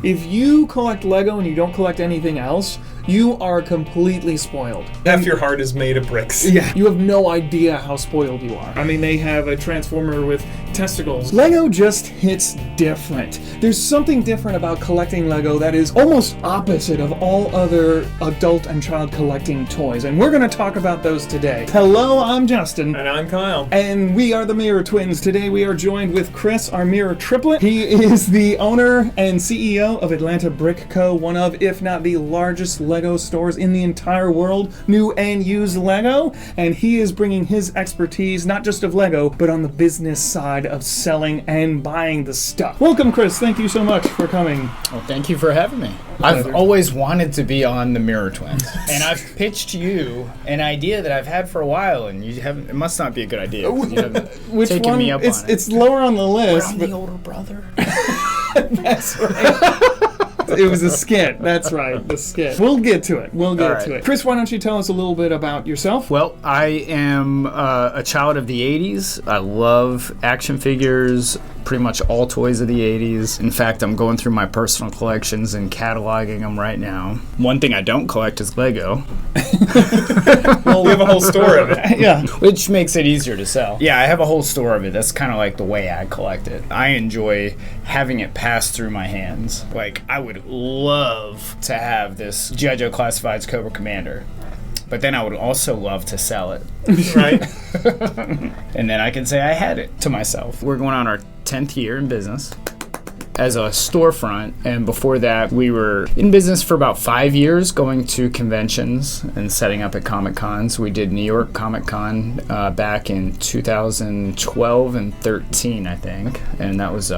If you collect Lego and you don't collect anything else, you are completely spoiled. Half your heart is made of bricks. Yeah. You have no idea how spoiled you are. I mean, they have a transformer with testicles. Lego just hits different. There's something different about collecting Lego that is almost opposite of all other adult and child collecting toys. And we're going to talk about those today. Hello, I'm Justin. And I'm Kyle. And we are the Mirror Twins. Today we are joined with Chris, our Mirror Triplet. He is the owner and CEO of Atlanta Brick Co., one of, if not the largest Lego stores in the entire world, new and used Lego, and he is bringing his expertise, not just of Lego, but on the business side of selling and buying the stuff. Welcome, Chris. Thank you so much for coming. Well, thank you for having me. I've always wanted to be on the Mirror Twins, and I've pitched you an idea that I've had for a while, and you haven't. It must not be a good idea. You haven't Which taken one? me up on it. It's lower on the list. I'm the older brother. That's right. It was a skit. That's right, the skit. We'll get to it. To it. Chris, why don't you tell us a little bit about yourself? Well, I am a child of the 80s. I love action figures, pretty much all toys of the 80s. In fact, I'm going through my personal collections and cataloging them right now. One thing I don't collect is Lego. Well, we have a whole store of it. Yeah. Which makes it easier to sell. Yeah, I have a whole store of it. That's kind of like the way I collect it. I enjoy having it pass through my hands. Like, I would love to have this G.I. Joe Classifieds Cobra Commander. But then I would also love to sell it. Right? And then I can say I had it to myself. We're going on our 10th year in business as a storefront, and before that we were in business for about 5 years, going to conventions and setting up at Comic Cons. We did New York Comic Con back in 2012 and 13, I think, and that was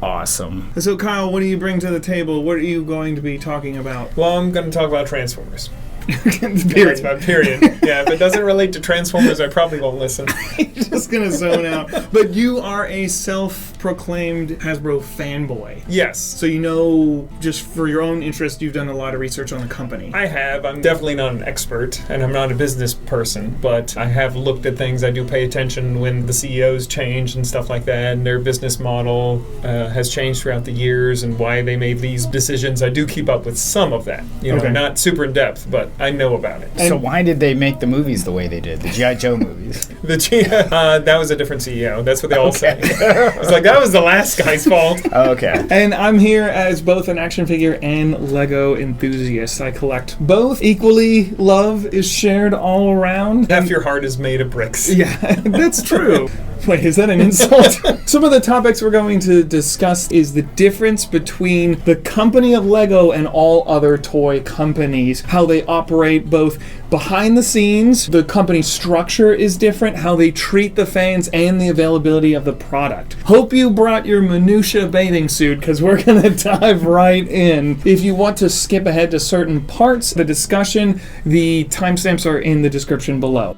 awesome. So, Kyle, what do you bring to the table? What are you going to be talking about? Well, I'm going to talk about Transformers. Period. That's about period. Yeah, if it doesn't relate to Transformers, I probably won't listen. Just gonna zone out. But you are a self-proclaimed Hasbro fanboy. Yes. So you know, just for your own interest, you've done a lot of research on the company. I have. I'm definitely not an expert, and I'm not a business person, but I have looked at things. I do pay attention when the CEOs change and stuff like that, and their business model has changed throughout the years and why they made these decisions. I do keep up with some of that. You know, Okay. not super in depth, but I know about it. So why did they make the movies the way they did, the G.I. Joe movies? That was a different CEO. That's what they all say. It's like, that was the last guy's fault. Okay. And I'm here as both an action figure and Lego enthusiast. I collect both. Equally, love is shared all around. Half your heart is made of bricks. Yeah, that's true. Wait, is that an insult? Some of the topics we're going to discuss is the difference between the company of Lego and all other toy companies, how they operate both behind the scenes, the company structure is different, how they treat the fans, and the availability of the product. Hope you brought your minutia bathing suit, because we're going to dive right in. If you want to skip ahead to certain parts of the discussion, the timestamps are in the description below.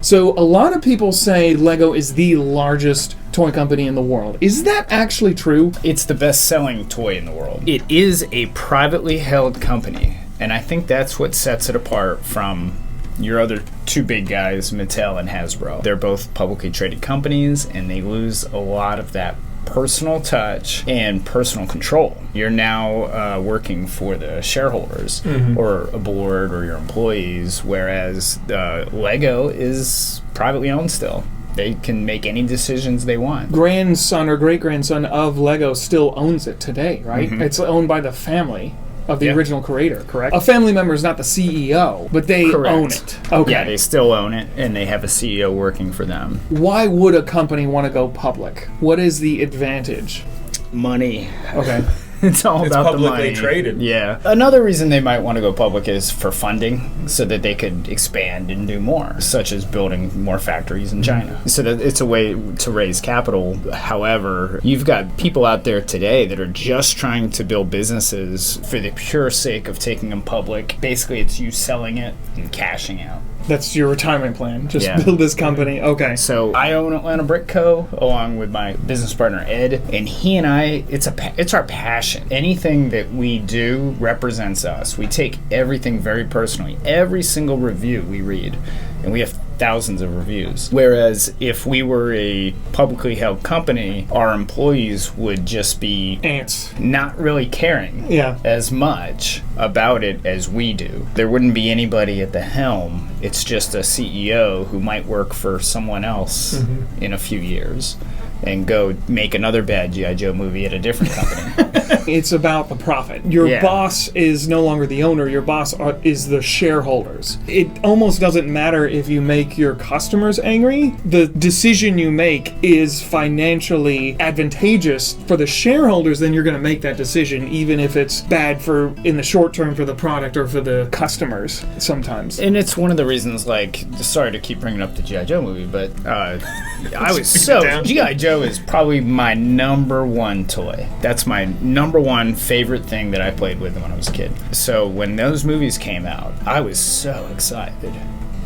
So a lot of people say Lego is the largest toy company in the world. Is that actually true? It's the best-selling toy in the world. It is a privately held company, and I think that's what sets it apart from your other two big guys, Mattel and Hasbro. They're both publicly traded companies, and they lose a lot of that personal touch and personal control. You're now working for the shareholders or a board or your employees, whereas Lego is privately owned still. They can make any decisions they want. Grandson or great-grandson of Lego still owns it today, right? It's owned by the family of the original creator, correct? A family member is not the CEO, but they own it. Okay. Yeah, they still own it, and they have a CEO working for them. Why would a company want to go public? What is the advantage? Money. Okay. It's all about the money. Publicly traded. Yeah. Another reason they might want to go public is for funding, so that they could expand and do more, such as building more factories in China. So that it's a way to raise capital. However, you've got people out there today that are just trying to build businesses for the pure sake of taking them public. Basically, it's you selling it and cashing out. That's your retirement plan. Just build this company. Okay. So I own Atlanta Brick Co. along with my business partner Ed, and he and I, it's our passion. Anything that we do represents us. We take everything very personally. Every single review we read, and we have thousands of reviews. Whereas if we were a publicly held company, our employees would just be Ants. not really caring as much about it as we do. There wouldn't be anybody at the helm. It's just a CEO who might work for someone else in a few years and go make another bad G.I. Joe movie at a different company. It's about the profit. Your boss is no longer the owner. Your boss is the shareholders. It almost doesn't matter if you make your customers angry. The decision you make is financially advantageous for the shareholders, then you're going to make that decision, even if it's bad for in the short term for the product or for the customers sometimes. And it's one of the reasons, like, sorry to keep bringing up the G.I. Joe movie, but I was so... G.I. Joe is probably my number one toy. That's my number one favorite thing that I played with when I was a kid. So when those movies came out, I was so excited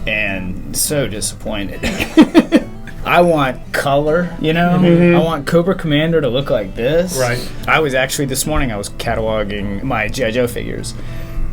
and so disappointed. I want color, you know? I want Cobra Commander to look like this. Right. I was actually, this morning, I was cataloging my G.I. Joe figures.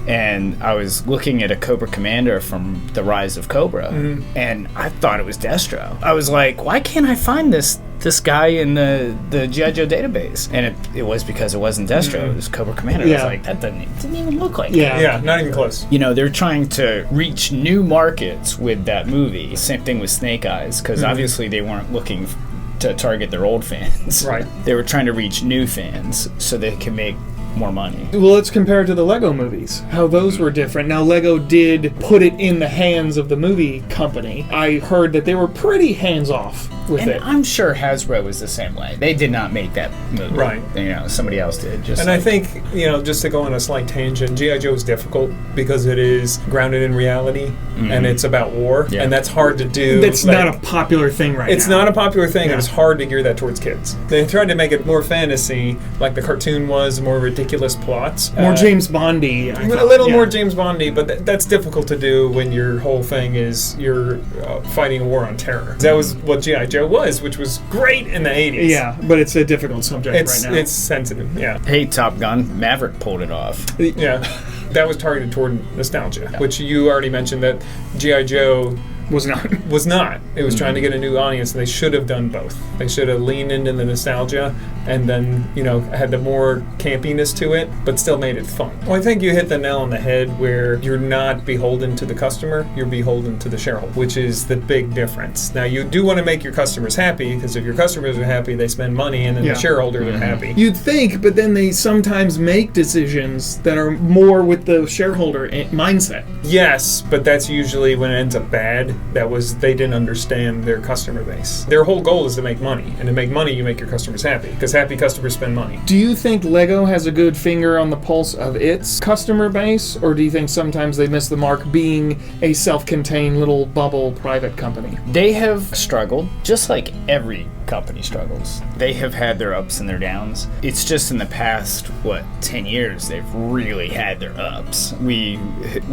And I was looking at a Cobra Commander from The Rise of Cobra, and I thought it was Destro. I was like, why can't I find this guy in the G.I. Joe database? And it was because it wasn't Destro, it was Cobra Commander. I was like, that didn't even look like him. Yeah, not even close. You know, they're trying to reach new markets with that movie. Same thing with Snake Eyes, because obviously they weren't looking to target their old fans. Right. They were trying to reach new fans so they can make more money. Well, let's compare it to the Lego movies, how those were different. Now, Lego did put it in the hands of the movie company. I heard that they were pretty hands-off with it. I'm sure Hasbro was the same way. They did not make that movie. Right. You know, somebody else did. And I think, you know, just to go on a slight tangent, G.I. Joe is difficult because it is grounded in reality and it's about war, and that's hard to do. That's not a popular thing right now. It's not a popular thing, and it's hard to gear that towards kids. They tried to make it more fantasy, like the cartoon was, more ridiculous plots. More James Bondy. A little more James Bondy, but that's difficult to do when your whole thing is you're fighting a war on terror. That was what G.I. Joe was, which was great in the 80s. Yeah, but it's a difficult subject right now. It's sensitive, yeah. Hey, Top Gun, Maverick pulled it off. Yeah. That was targeted toward nostalgia, which you already mentioned that G.I. Joe was not. It was trying to get a new audience, and they should have done both. They should have leaned into the nostalgia and then, you know, had the more campiness to it, but still made it fun. Well, I think you hit the nail on the head where you're not beholden to the customer, you're beholden to the shareholder, which is the big difference. Now, you do want to make your customers happy, because if your customers are happy, they spend money, and then the shareholders are happy. You'd think, but then they sometimes make decisions that are more with the shareholder mindset. Yes, but that's usually when it ends up bad. They didn't understand their customer base. Their whole goal is to make money, and to make money, you make your customers happy, because happy customers spend money. Do you think Lego has a good finger on the pulse of its customer base, or do you think sometimes they miss the mark being a self-contained little bubble private company? They have struggled, just like every company struggles. They have had their ups and their downs. It's just in the past, 10 years, they've really had their ups. We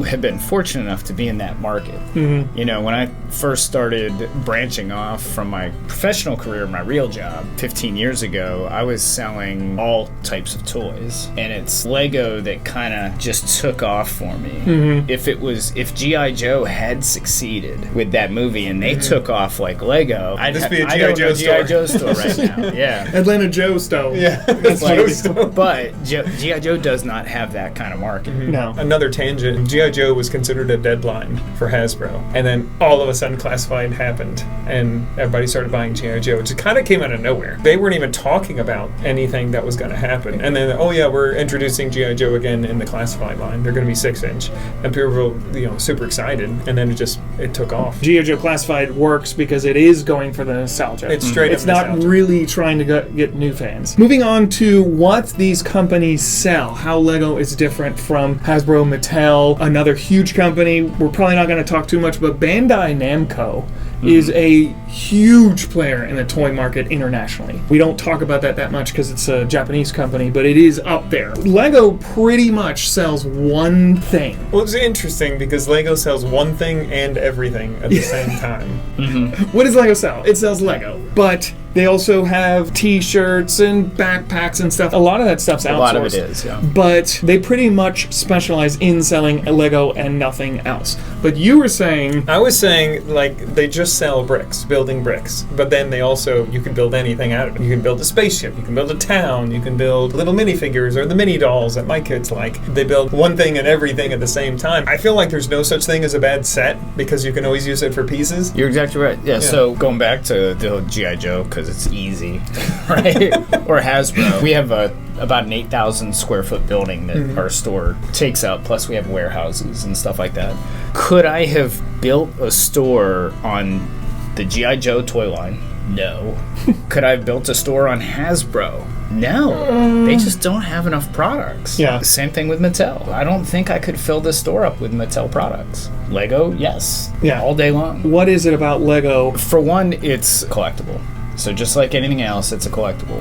have been fortunate enough to be in that market. You know, when I first started branching off from my professional career, my real job, 15 years ago, I was selling all types of toys. And it's Lego that kind of just took off for me. If G.I. Joe had succeeded with that movie and they took off like Lego, I'd be a G.I. Joe store. Joe store right now. Yeah. Atlanta Joe stove. Yeah. Joe stove. But G.I. Joe does not have that kind of market. No. Another tangent, G.I. Joe was considered a deadline for Hasbro. And then all of a sudden Classified happened and everybody started buying G.I. Joe. It just kind of came out of nowhere. They weren't even talking about anything that was going to happen. And then, we're introducing G.I. Joe again in the Classified line. They're going to be 6-inch. And people were, super excited. And then it took off. G.I. Joe Classified works because it is going for the nostalgia. It's straight It's not really trying to get new fans. Moving on to what these companies sell, how Lego is different from Hasbro, Mattel, another huge company. We're probably not going to talk too much, but Bandai Namco is a huge player in the toy market internationally. We don't talk about that much because it's a Japanese company, but it is up there. Lego pretty much sells one thing. Well, it's interesting because Lego sells one thing and everything at the same time. What does Lego sell? It sells Lego, but they also have t-shirts and backpacks and stuff. A lot of that stuff's outsourced. A lot of it is, yeah. But they pretty much specialize in selling Lego and nothing else. But you were saying... I was saying, like, they just sell bricks, building bricks. But then they also, you can build anything out of it. You can build a spaceship, you can build a town, you can build little minifigures or the mini dolls that my kids like. They build one thing and everything at the same time. I feel like there's no such thing as a bad set because you can always use it for pieces. You're exactly right. Yeah, so going back to the old G.I. Joe, because it's easy, right? Or Hasbro. We have about an 8,000 square foot building that our store takes up, plus we have warehouses and stuff like that. Could I have built a store on the G.I. Joe toy line? No. Could I have built a store on Hasbro? No. They just don't have enough products. Yeah. Same thing with Mattel. I don't think I could fill this store up with Mattel products. Lego, yes. Yeah. All day long. What is it about Lego? For one, it's collectible. So just like anything else, it's a collectible.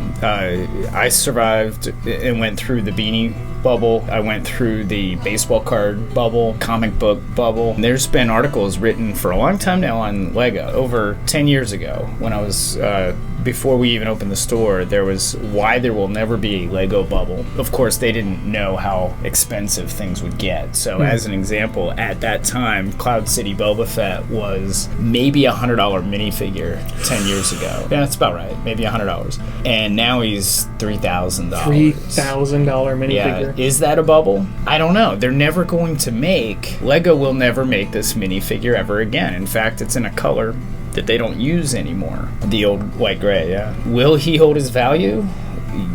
I survived and went through the beanie bubble. I went through the baseball card bubble, comic book bubble. There's been articles written for a long time now on Lego. Over 10 years ago, when I was before we even opened the store, there was why there will never be a Lego bubble. Of course, they didn't know how expensive things would get. So as an example, at that time, Cloud City Boba Fett was maybe a $100 minifigure 10 years ago. Yeah, that's about right. Maybe $100. And now he's $3,000. $3,000 minifigure. Yeah. Is that a bubble? I don't know. They're never going to make... Lego will never make this minifigure ever again. In fact, it's in a color that they don't use anymore. The old white gray, yeah. Will he hold his value?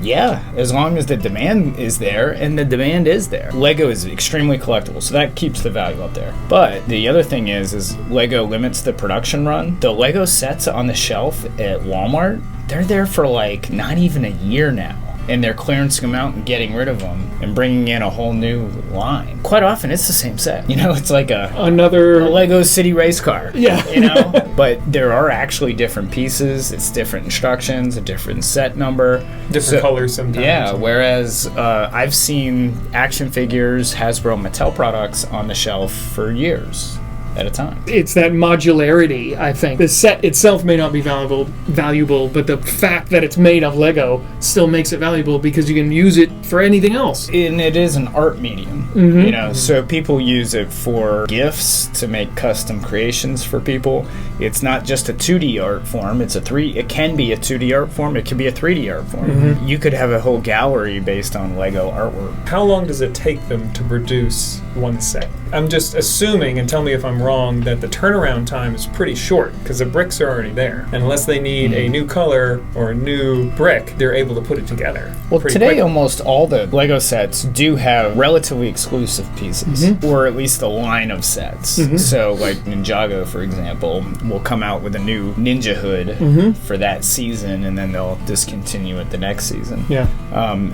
Yeah, as long as the demand is there, and the demand is there. Lego is extremely collectible, so that keeps the value up there. But the other thing is Lego limits the production run. The Lego sets on the shelf at Walmart, they're there for like not even a year now. And they're clearancing them out and getting rid of them and bringing in a whole new line. Quite often, it's the same set. You know, it's like another Lego City race car. Yeah. You know? But there are actually different pieces. It's different instructions, a different set number. Different colors sometimes. Yeah, whereas I've seen action figures, Hasbro, Mattel products on the shelf for years at a time. It's that modularity, I think. The set itself may not be valuable, but the fact that it's made of Lego still makes it valuable because you can use it for anything else. And it is an art medium, you know, so people use it for gifts, to make custom creations for people. It's not just a 2D art form, it can be a 2D art form, it can be a 3D art form. You could have a whole gallery based on Lego artwork. How long does it take them to produce one set? I'm just assuming, and tell me if I'm wrong, that the turnaround time is pretty short because the bricks are already there. And unless they need a new color or a new brick, they're able to put it together. Well, today almost all the Lego sets do have relatively exclusive pieces, or at least a line of sets. So like Ninjago, for example, will come out with a new Ninja hood for that season, and then they'll discontinue it the next season. Yeah.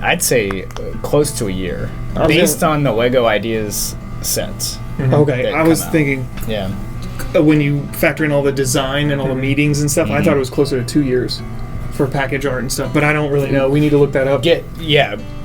I'd say close to a year, based on the Lego Ideas sets. Okay, I was thinking... Yeah. When you factor in all the design and all the meetings and stuff, I thought it was closer to 2 years for package art and stuff, but I don't really know. We need to look that up.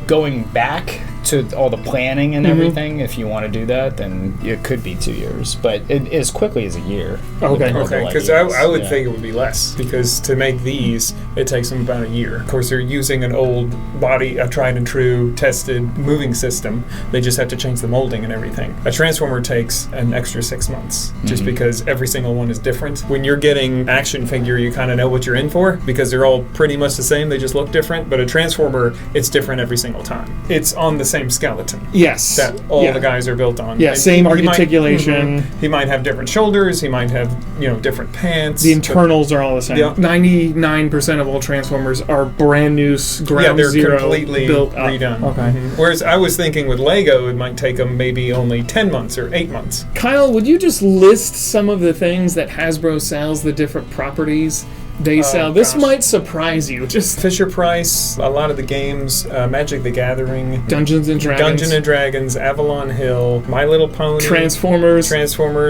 Going back to all the planning and everything, if you want to do that, then it could be 2 years, but as quickly as a year. Okay, because I would think it would be less, because to make these, it takes them about a year. Of course, they're using an old body, a tried and true, tested moving system. They just have to change the molding and everything. A Transformer takes an extra 6 months, just because every single one is different. When you're getting action figure, you kind of know what you're in for, because they're all pretty much the same, they just look different, but a Transformer, it's different every single time. It's on the same skeleton. Yes. That all the guys are built on. Yeah, same articulation. He might have different shoulders, he might have, different pants. The internals are all the same. 99% of all Transformers are brand new, ground they're zero, completely built up. redone. Okay. Whereas I was thinking with Lego, it might take them maybe only 10 months or 8 months. Kyle, would you just list some of the things that Hasbro sells, the different properties they sell? This might surprise you. Just Fisher-Price, a lot of the games, Magic the Gathering, Dungeons and Dragons, Avalon Hill, My Little Pony, Transformers,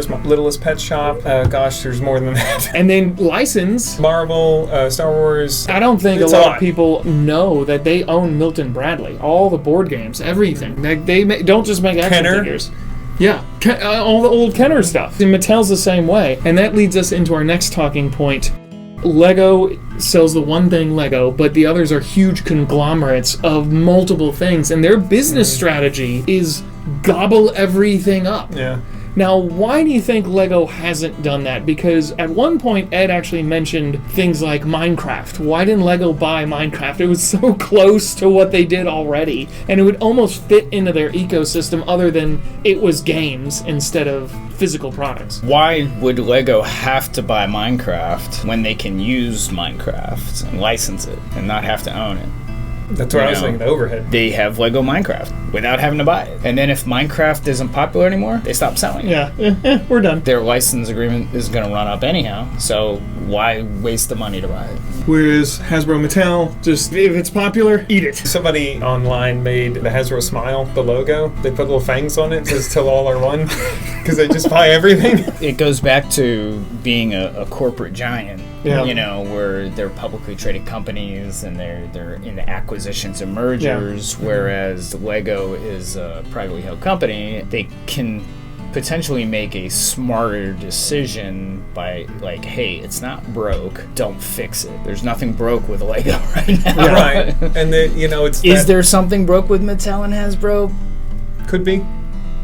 My Littlest Pet Shop. There's more than that. And then license. Marvel, Star Wars. I don't think a lot of people know that they own Milton Bradley. All the board games, everything. They don't just make action figures. Yeah, all the old Kenner stuff. And Mattel's the same way. And that leads us into our next talking point. Lego sells the one thing Lego, but the others are huge conglomerates of multiple things, and their business strategy is gobble everything up. Yeah. Now, why do you think Lego hasn't done that? Because at one point, Ed actually mentioned things like Minecraft. Why didn't Lego buy Minecraft? It was so close to what they did already, and it would almost fit into their ecosystem other than it was games instead of physical products. Why would Lego have to buy Minecraft when they can use Minecraft and license it and not have to own it? That's what I was thinking, the overhead. They have Lego Minecraft without having to buy it. And then if Minecraft isn't popular anymore, they stop selling it. Yeah, we're done. Their license agreement is going to run up anyhow, so why waste the money to buy it? Whereas Hasbro Mattel, just if it's popular, eat it. Somebody online made the Hasbro smile, the logo. They put little fangs on it. It says "Till all are one," because they just buy everything. It goes back to being a corporate giant. Yeah. You know, where they're publicly traded companies and they're into acquisitions and mergers, whereas Lego is a privately held company. They can potentially make a smarter decision by like, hey, it's not broke, don't fix it. There's nothing broke with Lego right now. Yeah. Right. And then, you know, it's Is there something broke with Mattel and Hasbro? Could be.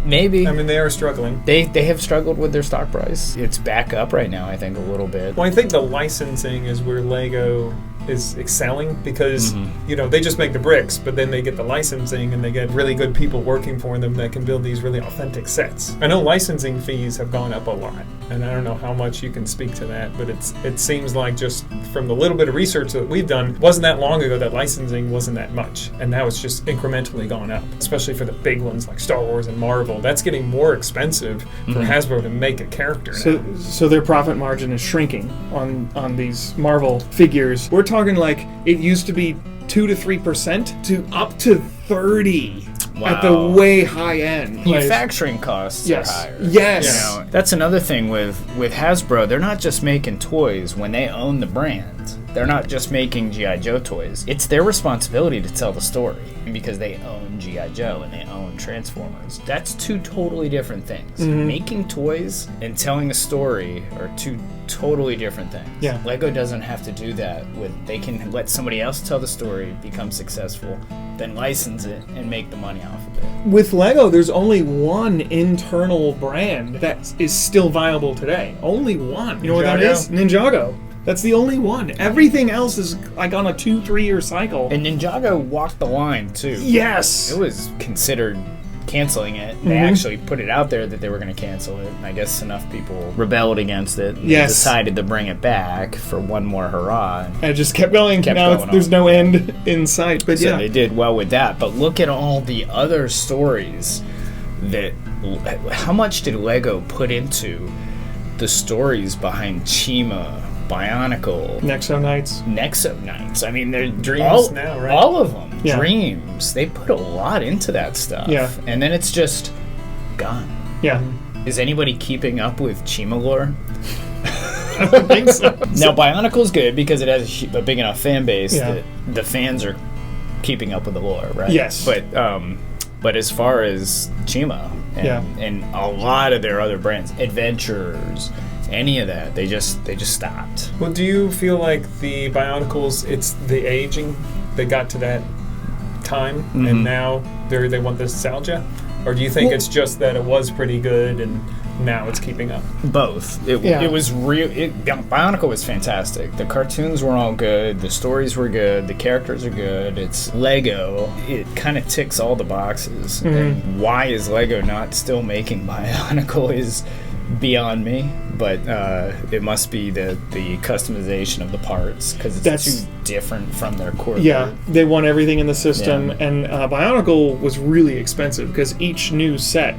Maybe. I mean, they are struggling. They have struggled with their stock price. It's back up right now, I think, a little bit. Well, I think the licensing is where Lego is excelling because, you know, they just make the bricks, but then they get the licensing and they get really good people working for them that can build these really authentic sets. I know licensing fees have gone up a lot, and I don't know how much you can speak to that, but it seems like just from the little bit of research that we've done, it wasn't that long ago that licensing wasn't that much, and now it's just incrementally gone up, especially for the big ones like Star Wars and Marvel. That's getting more expensive for Hasbro to make a character now. So their profit margin is shrinking on these Marvel figures. We're talking like it used to be 2 to 3% to up to 30 at the way high end. Manufacturing costs are higher. Yes. You know, that's another thing with Hasbro. They're not just making toys when they own the brand. They're not just making G.I. Joe toys. It's their responsibility to tell the story because they own G.I. Joe and they own Transformers. That's two totally different things. Making toys and telling a story are two totally different things. Yeah. Lego doesn't have to do that. They can let somebody else tell the story, become successful, then license it and make the money off of it. With Lego, there's only one internal brand that is still viable today. Only one. You know what that is? Ninjago. That's the only one. Everything else is like on a 2-3 year cycle. And Ninjago walked the line too. Yes. It was considered canceling it. They actually put it out there that they were going to cancel it. And I guess enough people rebelled against it. And decided to bring it back for one more hurrah. And it just kept going. There's no end in sight. But so they did well with that. But look at all the other stories that. How much did Lego put into the stories behind Chima, Bionicle, Nexo Knights. I mean, they're Dreams now, right? All of them. Yeah. Dreams. They put a lot into that stuff. Yeah. And then it's just gone. Yeah. Is anybody keeping up with Chima lore? I don't think so. Now, Bionicle's good because it has a big enough fan base Yeah. that the fans are keeping up with the lore, right? Yes. But as far as Chima and a lot of their other brands, Adventurers, any of that, they just stopped. Well, do you feel like the Bionicles, it's the aging, they got to that time and now they want the nostalgia? Or do you think it's just that it was pretty good and now it's keeping up? Both. It was real. Bionicle was fantastic. The cartoons were all good. The stories were good. The characters are good. It's Lego. It kind of ticks all the boxes. And why is Lego not still making Bionicle is beyond me. But it must be the customization of the parts because it's too different from their core. Yeah, they want everything in the system. And Bionicle was really expensive because each new set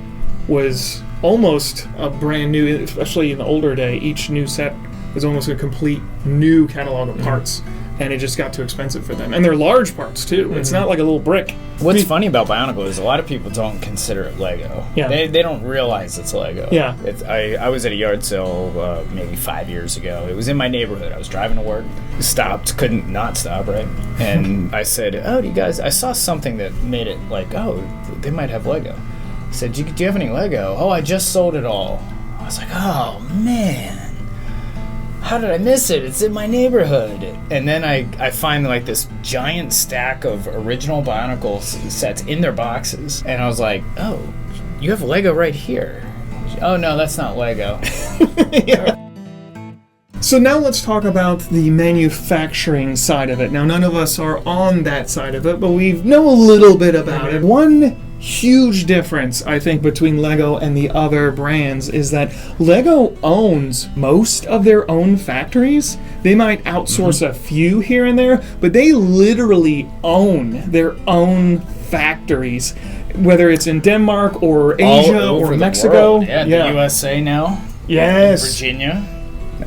was almost a brand new, especially in the older day, each new set was almost a complete new catalog of parts. And it just got too expensive for them. And they're large parts, too. It's not like a little brick. What's funny about Bionicle is a lot of people don't consider it Lego. Yeah. They don't realize it's Lego. Yeah. I was at a yard sale maybe 5 years ago. It was in my neighborhood. I was driving to work. Stopped. Couldn't not stop, right? And I said, oh, do you guys... I saw something that made it like, oh, they might have Lego. I said, do you have any Lego? Oh, I just sold it all. I was like, oh, man. How did I miss it? It's in my neighborhood. And then I find like this giant stack of original Bionicle sets in their boxes. And I was like, oh, you have Lego right here. Oh no, that's not Lego. Yeah. So now let's talk about the manufacturing side of it. Now, none of us are on that side of it, but we know a little bit about it. One huge difference, I think, between Lego and the other brands is that Lego owns most of their own factories. They might outsource a few here and there, but they literally own their own factories, whether it's in Denmark or Asia or Mexico. Yeah, the USA now. Yes. Virginia.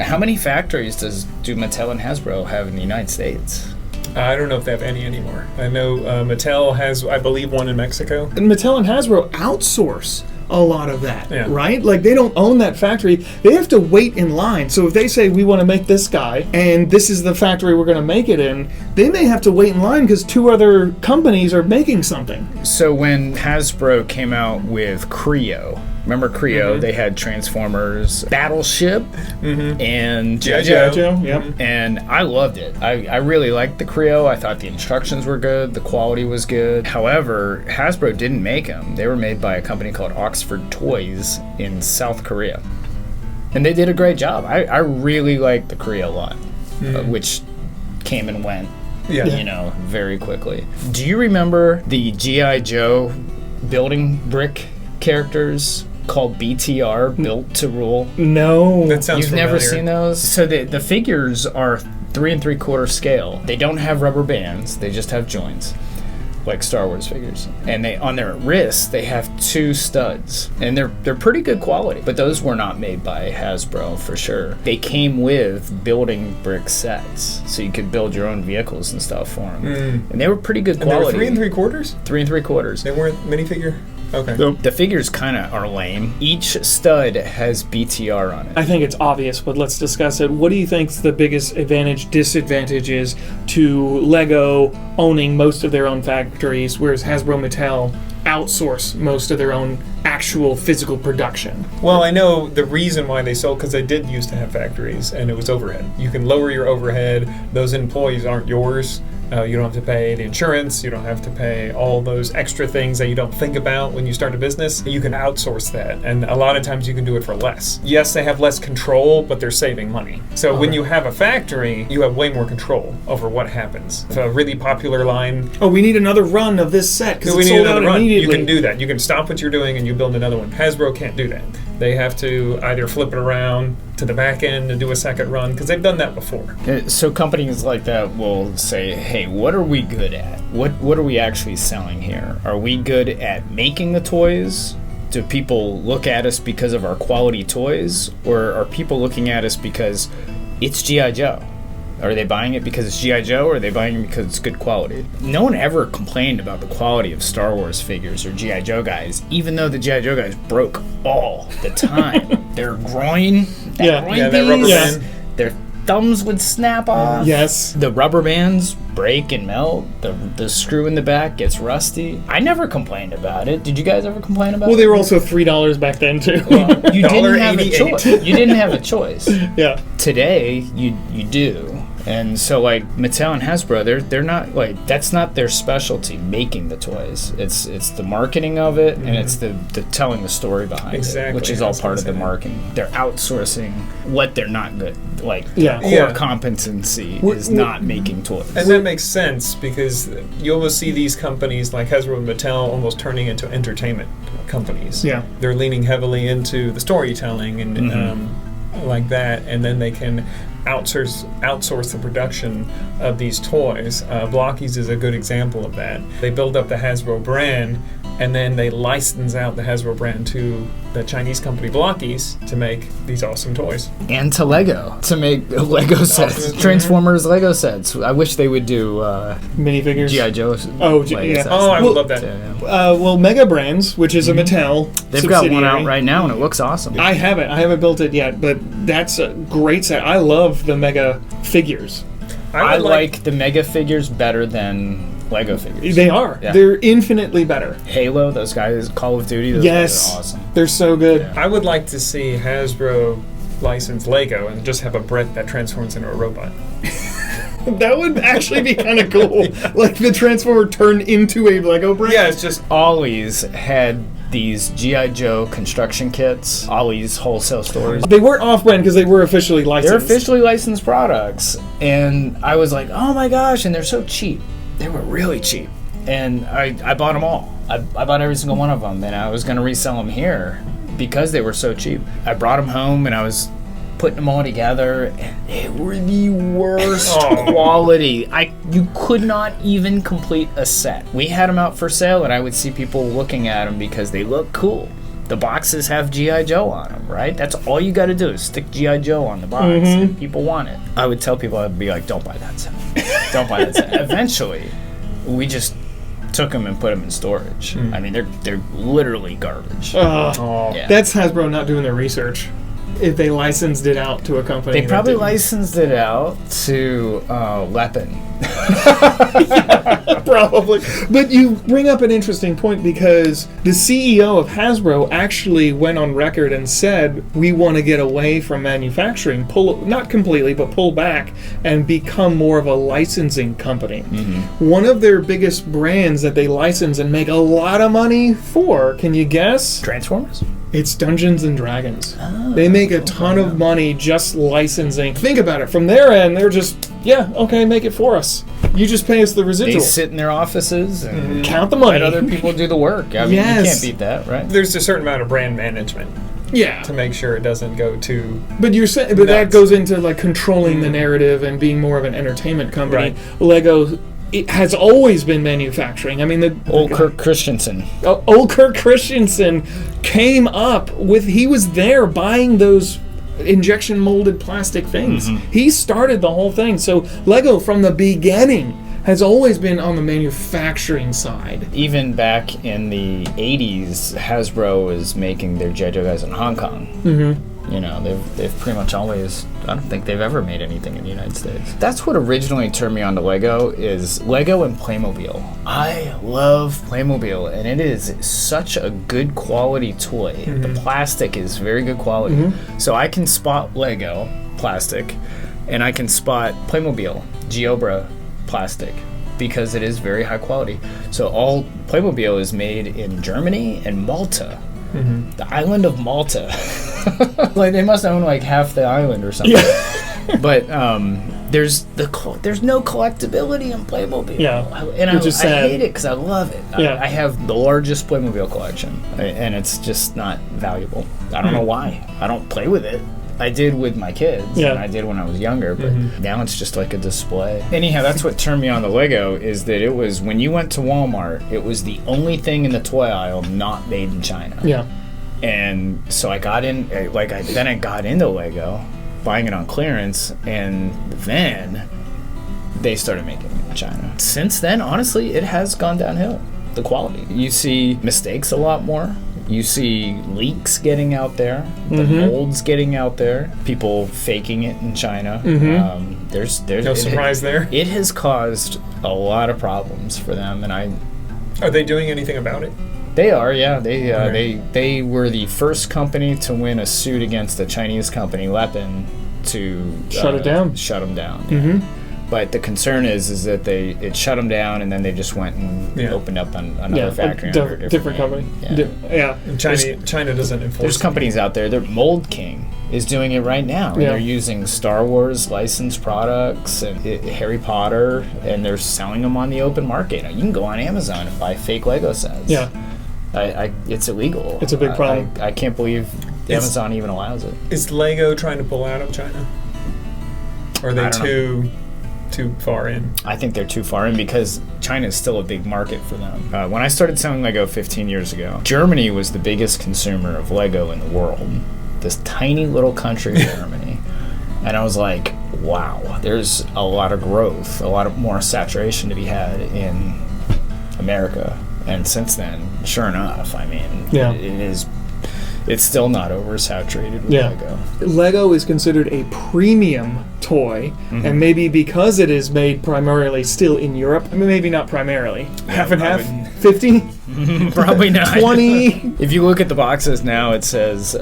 How many factories do Mattel and Hasbro have in the United States? I don't know if they have any anymore. I know Mattel has, I believe, one in Mexico. And Mattel and Hasbro outsource a lot of that, Yeah. right? Like, they don't own that factory. They have to wait in line. So if they say, we want to make this guy, and this is the factory we're going to make it in, they may have to wait in line because 2 other companies are making something. So when Hasbro came out with Creo, remember Creo? They had Transformers, Battleship, and G.I. Joe, Joe. yep. And I loved it. I really liked the Creo. I thought the instructions were good. The quality was good. However, Hasbro didn't make them. They were made by a company called Oxford Toys in South Korea. And they did a great job. I really liked the Creo line, which came and went, Yeah. very quickly. Do you remember the G.I. Joe building brick characters called BTR, Built to Rule? No. That sounds You've familiar. never seen those? So the figures are 3 3/4 scale. They don't have rubber bands. They just have joints, like Star Wars figures. And they on their wrists they have 2 studs, and they're pretty good quality. But those were not made by Hasbro for sure. They came with building brick sets, so you could build your own vehicles and stuff for them. And they were pretty good And they were quality. 3 3/4? 3 3/4. They weren't minifigure? Okay. The figures kind of are lame. Each stud has BTR on it. I think it's obvious, but let's discuss it. What do you think's the biggest advantage, disadvantage is to Lego owning most of their own factories, whereas Hasbro Mattel outsource most of their own actual physical production? Well, I know the reason why they sold, because they did used to have factories, and it was overhead. You can lower your overhead. Those employees aren't yours. You don't have to pay the insurance. You don't have to pay all those extra things that you don't think about when you start a business. You can outsource that, and a lot of times you can do it for less. Yes, they have less control, but they're saving money. So when you have a factory, you have way more control over what happens. If a really popular line, Oh, we need another run of this set because we it's need sold out another run. immediately. You can do that. You can stop what you're doing and you build another one. Hasbro can't do that. They have to either flip it around to the back end and do a second run, because they've done that before. So companies like that will say, hey, what are we good at? What are we actually selling here? Are we good at making the toys? Do people look at us because of our quality toys? Or are people looking at us because it's G.I. Joe? Are they buying it because it's G.I. Joe, or are they buying it because it's good quality? No one ever complained about the quality of Star Wars figures or G.I. Joe guys, even though the G.I. Joe guys broke all the time. Their groin, Yeah. groin Yeah, that rubber piece, band. their thumbs would snap off. Yes. The rubber bands break and melt. The screw in the back gets rusty. I never complained about it. Did you guys ever complain about it? Well, they were also $3 back then too. You didn't have a $1.88. choice. You didn't have a choice. Yeah. Today, you do. And so, like, Mattel and Hasbro, they're not, like, that's not their specialty, making the toys. It's the marketing of it, and it's the telling the story behind it, which is all That's part of the what I'm marketing. They're outsourcing what they're not good. Like, Yeah. core Yeah. competency We're- is not making toys. And that makes sense, because you almost see these companies like Hasbro and Mattel almost turning into entertainment companies. Yeah. They're leaning heavily into the storytelling and like that, and then they can outsource the production of these toys. Blockies is a good example of that. They build up the Hasbro brand, and then they license out the Hasbro brand to the Chinese company Blockies to make these awesome toys. And to Lego, to make Lego sets. Mhm. Transformers Lego sets. I wish they would do Minifigures. G.I. Joe Oh, Lego yeah. sets. Oh, I would love that. Yeah. Well, Mega Brands, which is a Mattel They've got one subsidiary. out right now, and it looks awesome. I haven't built it yet, but that's a great set. I love the Mega figures. I would like the Mega figures better than Lego figures. They are. Yeah. They're infinitely better. Halo, those guys, Call of Duty, those Yes. guys are awesome. They're so good. Yeah. I would like to see Hasbro license Lego and just have a Brett that transforms into a robot. That would actually be kind of cool. Like the Transformer turned into a Lego brick. Yeah, it's just Ollie's had these G.I. Joe construction kits, Ollie's wholesale stores. They weren't off-brand because they were officially licensed. They're officially licensed products. And I was like, oh my gosh, and they're so cheap. They were really cheap. And I bought them all. I bought every single one of them, and I was going to resell them here because they were so cheap. I brought them home, and I was putting them all together, and they were the worst quality. You could not even complete a set. We had them out for sale, and I would see people looking at them because they look cool. The boxes have G.I. Joe on them, right? That's all you got to do is stick G.I. Joe on the box, and people want it. I would tell people, I'd be like, don't buy that set. Don't buy that set. Eventually, we just took them and put them in storage. I mean, they're literally garbage. Yeah. That's Hasbro not doing their research. If they licensed it out to a company. They probably licensed it out to Lepin. Probably. But you bring up an interesting point because the CEO of Hasbro actually went on record and said, we want to get away from manufacturing, not completely, but pull back and become more of a licensing company. One of their biggest brands that they license and make a lot of money for, can you guess? Transformers? It's Dungeons and Dragons. They make a ton of money just licensing. Think about it. From their end, they're just, yeah, okay, make it for us. You just pay us the residual. They sit in their offices and count the money. let other people do the work. I mean, you can't beat that, right? there's a certain amount of brand management Yeah. to make sure it doesn't go too. But you're saying, but that goes into like controlling the narrative and being more of an entertainment company. Right. Lego, it has always been manufacturing. I mean, Old Kirk Christensen. Old Kirk Christensen came up with. He was there buying those injection molded plastic things. He started the whole thing. So Lego from the beginning has always been on the manufacturing side. Even back in the 80s, Hasbro was making their G.I. Joe guys in Hong Kong. You know, they've pretty much always, I don't think they've ever made anything in the United States. That's what originally turned me on to Lego, is Lego and Playmobil. I love Playmobil, and it is such a good quality toy. The plastic is very good quality. So I can spot Lego plastic, and I can spot Playmobil, Giobra plastic, because it is very high quality. So all Playmobil is made in Germany and Malta. The island of Malta. Like they must own like half the island or something. But there's no collectability in Playmobil. And I hate it because I love it. I have the largest Playmobil collection, and it's just not valuable. I don't know why. I don't play with it. I did with my kids, and I did when I was younger, but now it's just like a display. Anyhow, that's what turned me on to Lego, is that it was, when you went to Walmart, it was the only thing in the toy aisle not made in China. And so I got in, then I got into Lego, buying it on clearance, and then they started making it in China. Since then, honestly, it has gone downhill, the quality. You see mistakes a lot more. You see leaks getting out there, the molds getting out there, people faking it in China. There's No surprise there. It has caused a lot of problems for them, and Are they doing anything about it? They are, yeah. They were the first company to win a suit against a Chinese company, Lepin, to shut it down. Shut them down. But the concern is that it shut them down, and then they just went and opened up another factory under a different company. And China doesn't enforce. There's companies out there. Mold King is doing it right now. And they're using Star Wars licensed products and Harry Potter, and they're selling them on the open market. You can go on Amazon and buy fake Lego sets. It's illegal. It's a big problem. I can't believe Amazon even allows it. Is Lego trying to pull out of China? Or are they too far in? I think they're too far in because China is still a big market for them. When I started selling Lego 15 years ago, Germany was the biggest consumer of Lego in the world. This tiny little country, Germany. And I was like, wow, there's a lot of growth, a lot of more saturation to be had in America. And since then, sure enough, I mean, it's still not oversaturated with Lego. Lego is considered a premium toy, and maybe because it is made primarily still in Europe, I mean, maybe not primarily, half and half, 50? Probably not. 20? If you look at the boxes now, it says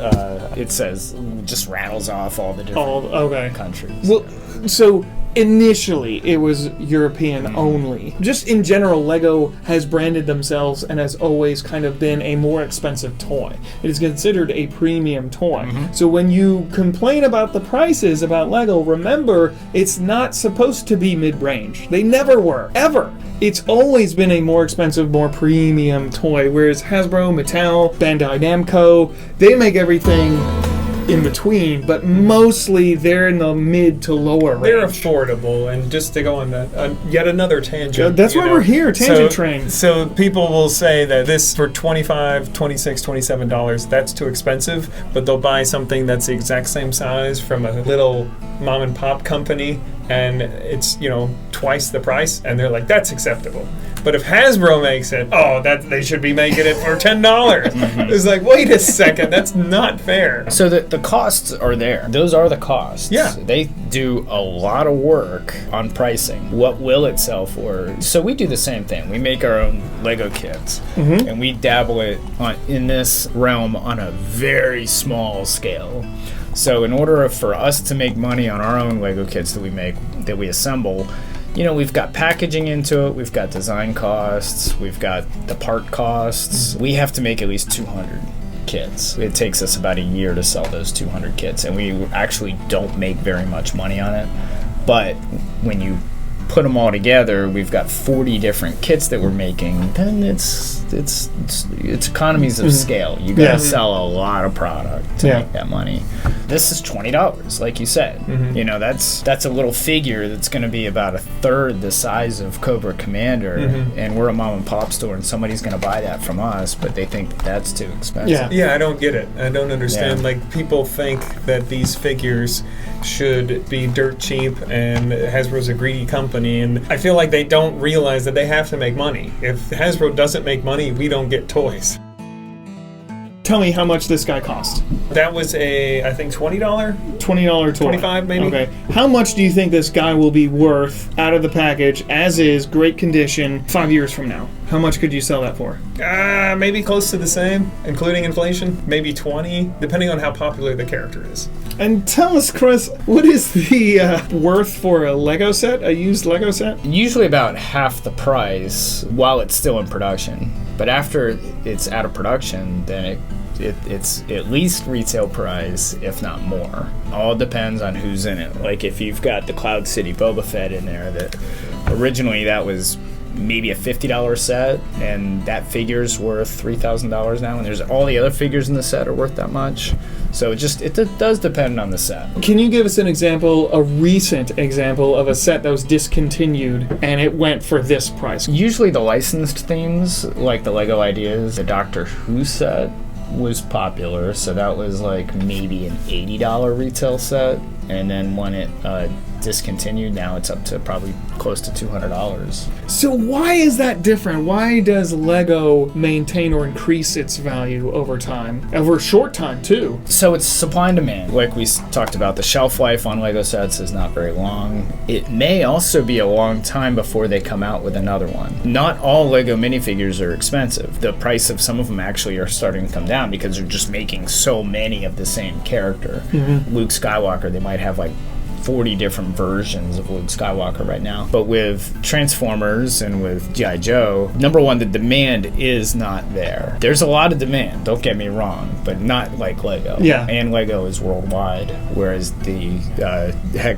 just rattles off all the different countries. Well, So initially it was European only. Just in general, Lego has branded themselves and has always kind of been a more expensive toy. It is considered a premium toy. So when you complain about the prices about Lego, remember it's not supposed to be mid-range. They never were, ever. It's always been a more expensive, more premium toy, whereas Hasbro, Mattel, Bandai Namco, they make everything in between, but mostly they're in the mid to lower range. They're affordable, and just to go on that, yet another tangent. That's why we're here, tangent train. So people will say that this for $25, $26, $27, that's too expensive, but they'll buy something that's the exact same size from a little mom and pop company, and it's, twice the price, and they're like, that's acceptable. But if Hasbro makes it, they should be making it for $10. It's like, wait a second, that's not fair. So the costs are there. Those are the costs. Yeah. They do a lot of work on pricing. What will it sell for? So we do the same thing. We make our own Lego kits, and we dabble in this realm on a very small scale. So in order for us to make money on our own Lego kits that we assemble, we've got packaging into it, we've got design costs, we've got the part costs. We have to make at least 200 kits. It takes us about a year to sell those 200 kits, and we actually don't make very much money on it. But when you put them all together, we've got 40 different kits that we're making, then it's economies of scale. You gotta sell a lot of product to make that money. This is $20, like you said. That's a little figure that's going to be about a third the size of Cobra Commander, and we're a mom and pop store, and somebody's going to buy that from us, but they think that's too expensive. Yeah, I don't get it. I don't understand. Like, people think that these figures should be dirt cheap, and Hasbro's a greedy company, and I feel like they don't realize that they have to make money. If Hasbro doesn't make money, we don't get toys. Tell me how much this guy cost. That was I think $20? $20 toy. $25 maybe? Okay. How much do you think this guy will be worth out of the package, as is, great condition, 5 years from now? How much could you sell that for? Maybe close to the same, including inflation. Maybe 20, depending on how popular the character is. And tell us, Chris, what is the worth for a Lego set, a used Lego set? Usually about half the price while it's still in production. But after it's out of production, then it's at least retail price, if not more. All depends on who's in it. Like, if you've got the Cloud City Boba Fett in there, that originally that was maybe a $50 set, and that figure's worth $3,000 now, and there's all the other figures in the set are worth that much. So it does depend on the set. Can you give us an example, a recent example of a set that was discontinued and it went for this price? Usually the licensed themes, like the Lego Ideas, the Doctor Who set was popular, so that was like maybe an $80 retail set, and then when it discontinued, now it's up to probably close to $200. So why is that different? Why does Lego maintain or increase its value over time? Over a short time, too. So it's supply and demand. Like we talked about, the shelf life on Lego sets is not very long. It may also be a long time before they come out with another one. Not all Lego minifigures are expensive. The price of some of them actually are starting to come down because they're just making so many of the same character. Luke Skywalker, they might have like 40 different versions of Luke Skywalker right now. But with Transformers and with G.I. Joe, number one, the demand is not there. There's a lot of demand, don't get me wrong, but not like Lego. Yeah. And Lego is worldwide, whereas the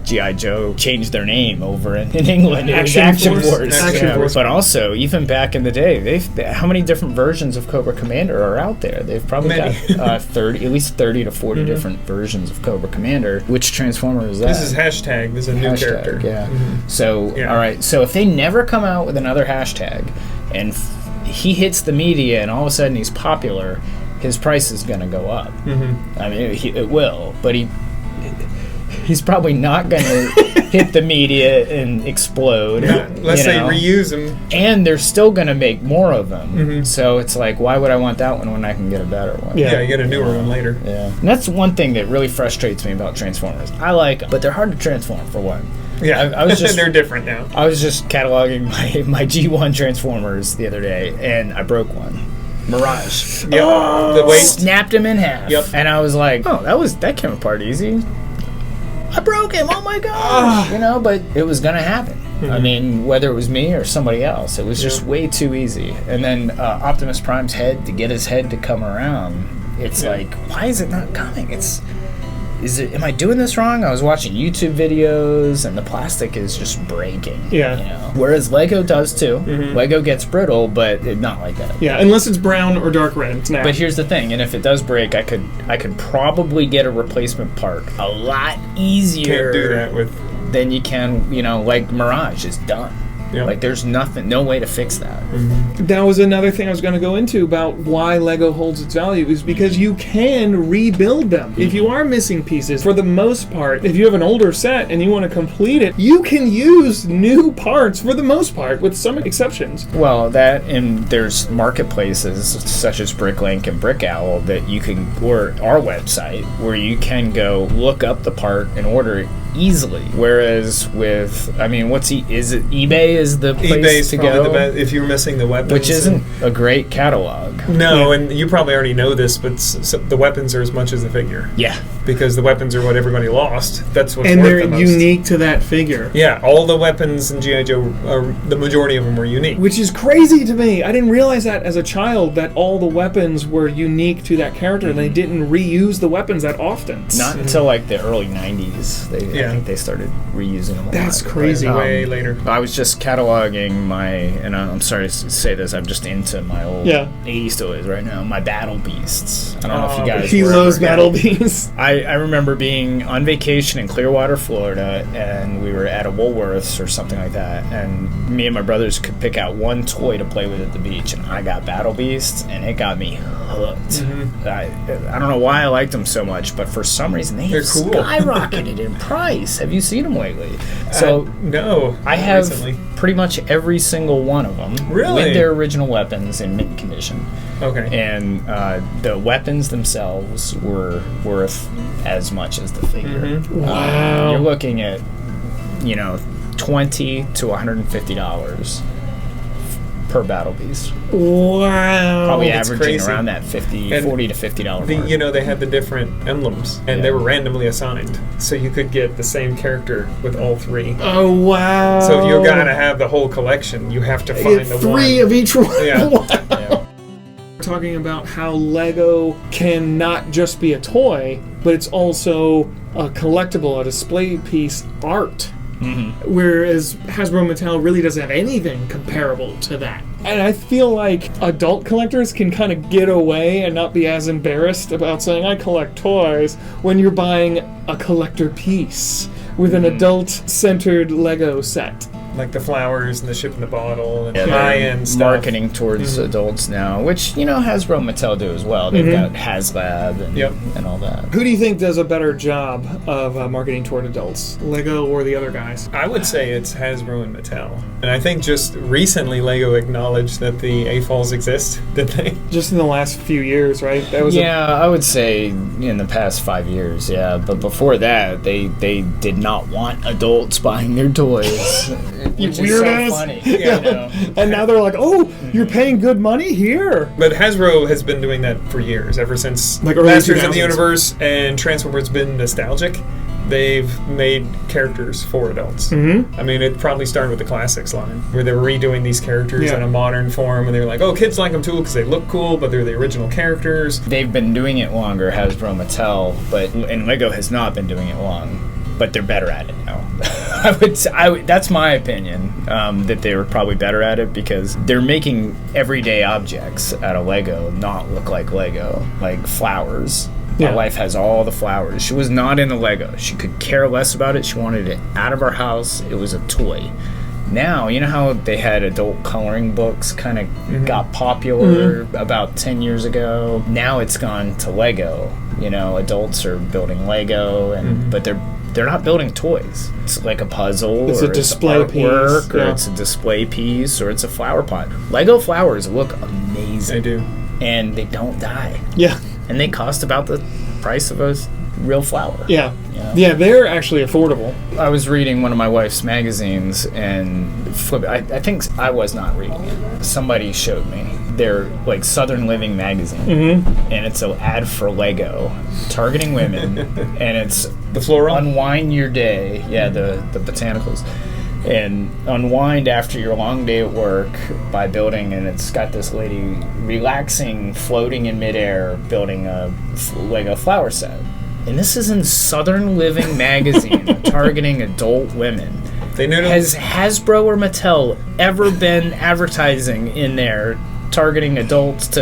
G.I. Joe changed their name over in England. It was Action Force. Action Force. But also, even back in the day, how many different versions of Cobra Commander are out there? They've probably got 30, at least 30 to 40 different versions of Cobra Commander. Which Transformer is that? This is hashtag. This is a new character. Yeah. So, all right. So if they never come out with another hashtag, and he hits the media, and all of a sudden he's popular, his price is going to go up. I mean, it will, but he's probably not going to hit the media and explode. Unless they reuse them. And they're still going to make more of them. So it's like, why would I want that one when I can get a better one? Yeah, you get a newer one later. Yeah. And that's one thing that really frustrates me about Transformers. I like them, but they're hard to transform, for one. Yeah, I was just, they're different now. I was just cataloging my G1 Transformers the other day, and I broke one. Mirage. Yep. The weight Snapped him in half. Yep. And I was like, that came apart easy. I broke him, oh my gosh, you know, but it was gonna happen. I mean, whether it was me or somebody else, it was just way too easy. And then Optimus Prime's head, to get his head to come around, it's like, why is it not coming? Am I doing this wrong? I was watching YouTube videos and the plastic is just breaking. Yeah. You know? Whereas Lego does too. Lego gets brittle, but not like that. Yeah, unless it's brown or dark red. It's now. But here's the thing, and if it does break, I could probably get a replacement part a lot easier. Can't do that with. Than you can, you know, like Mirage is done. Yep. Like there's no way to fix that. That was another thing I was going to go into about why Lego holds its value, is because you can rebuild them. If you are missing pieces, for the most part, if you have an older set and you want to complete it, you can use new parts for the most part, with some exceptions. Well, that, and there's marketplaces such as Bricklink and Brick Owl that you can, or our website, where you can go look up the part and order it easily. Whereas with, I mean, is it eBay is the place eBay's to probably go? the best if you're missing the weapons. Which isn't a great catalog. No, and you probably already know this, but the weapons are as much as the figure. Yeah. Because the weapons are what everybody lost. That's what's And worth they're the most. unique to that figure. Yeah, all the weapons in G.I. Joe, the majority of them were unique. Which is crazy to me. I didn't realize that as a child, that all the weapons were unique to that character, and they didn't reuse the weapons that often. Not until like the early 90s. I think they started reusing them a lot. That's crazy. Way later. I was just cataloging and I'm sorry to say this, I'm just into my old 80s toys right now, my Battle Beasts. I don't know if you guys He were loves ever- Battle Beasts. I remember being on vacation in Clearwater, Florida, and we were at a Woolworths or something like that, and me and my brothers could pick out one toy to play with at the beach, and I got Battle Beasts, and it got me hooked. I don't know why I liked them so much, but for some reason they're cool. skyrocketed in price. Have you seen them lately? So no, I have recently. pretty much every single one of them Really? with their original weapons in mint condition. Okay. And the weapons themselves were worth as much as the figure. Wow. You're looking at, $20 to $150 per Battle Beast. Wow. Probably that's averaging crazy. around that $40 to $50 mark. They had the different emblems, and they were randomly assigned, so you could get the same character with all three. Oh, wow. So if you gotta have the whole collection, you have to find the three one. of each one. Yeah. Yeah. We're talking about how Lego can not just be a toy, but it's also a collectible, a display piece, art. Whereas Hasbro Mattel really doesn't have anything comparable to that. And I feel like adult collectors can kind of get away and not be as embarrassed about saying, I collect toys, when you're buying a collector piece with an adult-centered Lego set. Like the flowers and the ship in the bottle and Yeah, high-end stuff. marketing towards adults now, which Hasbro and Mattel do as well. They've got HasLab and all that. Who do you think does a better job of marketing toward adults, Lego or the other guys? I would say it's Hasbro and Mattel. And I think just recently Lego acknowledged that the AFOLs exist, did they? Just in the last few years, right? That was I would say in the past 5 years, but before that, they did not want adults buying their toys. You Which is so weirdos. funny. And now they're like, oh, you're paying good money here. But Hasbro has been doing that for years, ever since Like early Masters of the 2000s. Universe and Transformers been nostalgic. They've made characters for adults. I mean, it probably started with the Classics line, where they were redoing these characters in a modern form, and they were like, oh, kids like them too because they look cool, but they're the original characters. They've been doing it longer, Hasbro, Mattel, and Lego has not been doing it long, but they're better at it now. That's my opinion, that they were probably better at it because they're making everyday objects out of Lego not look like Lego, like flowers. My wife has all the flowers. She was not into Lego. She could care less about it. She wanted it out of our house. It was a toy. Now, you know how they had adult coloring books kind of got popular about 10 years ago? Now it's gone to Lego. Adults are building Lego, but they're not building toys. It's like a puzzle, It's or a display it's artwork, piece, or yeah. it's a display piece, or it's a flower pot. Lego flowers look amazing. They do. And they don't die. Yeah. And they cost about the price of a real flour. Yeah. You know? Yeah, they're actually affordable. I was reading one of my wife's magazines, and I think I was not reading it. Somebody showed me. They're like Southern Living magazine, and it's an ad for Lego, targeting women, and it's The floral? unwind your day. Yeah, the botanicals. And unwind after your long day at work by building, and it's got this lady relaxing, floating in midair, building a Lego flower set. And this is in Southern Living magazine, targeting adult women. They knew to- Has Hasbro or Mattel ever been advertising in there targeting adults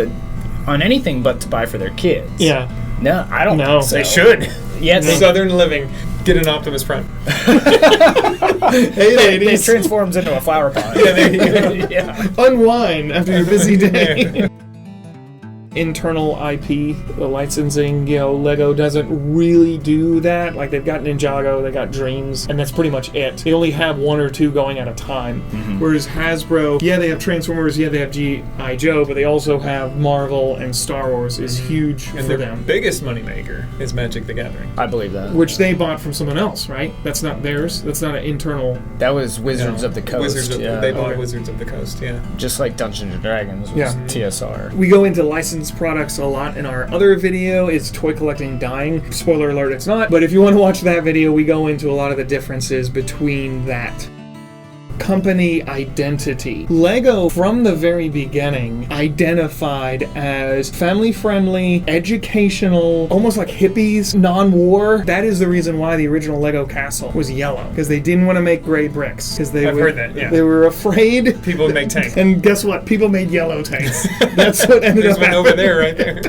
on anything but to buy for their kids? Yeah. No, I don't No. think so. They should. Yeah, they, Southern Living. Get an Optimus Prime. Hey, it ladies. transforms into a flower pot. Yeah, there you go. Yeah. Unwind after your busy day. Internal IP, the licensing, Lego doesn't really do that. Like, they've got Ninjago, they got Dreams, and that's pretty much it. They only have one or two going at a time. Whereas Hasbro, they have Transformers, they have G.I. Joe, but they also have Marvel, and Star Wars is huge And for their them. biggest moneymaker is Magic the Gathering. I believe that. Which they bought from someone else, right? That's not theirs. That's not an internal. That was Wizards of the Coast. They bought Okay. Wizards of the Coast, yeah. Just like Dungeons and Dragons was Yeah. TSR. We go into licensed products a lot in our other video. Is Toy Collecting Dying? Spoiler alert, it's not. But if you want to watch that video, we go into a lot of the differences between that. Company identity. Lego, from the very beginning, identified as family-friendly, educational, almost like hippies, non-war. That is the reason why the original Lego castle was yellow, because they didn't want to make gray bricks. Because I've heard that, yeah. They were afraid. People make tanks. And guess what? People made yellow tanks. That's what ended There's up one happening. over there, right there.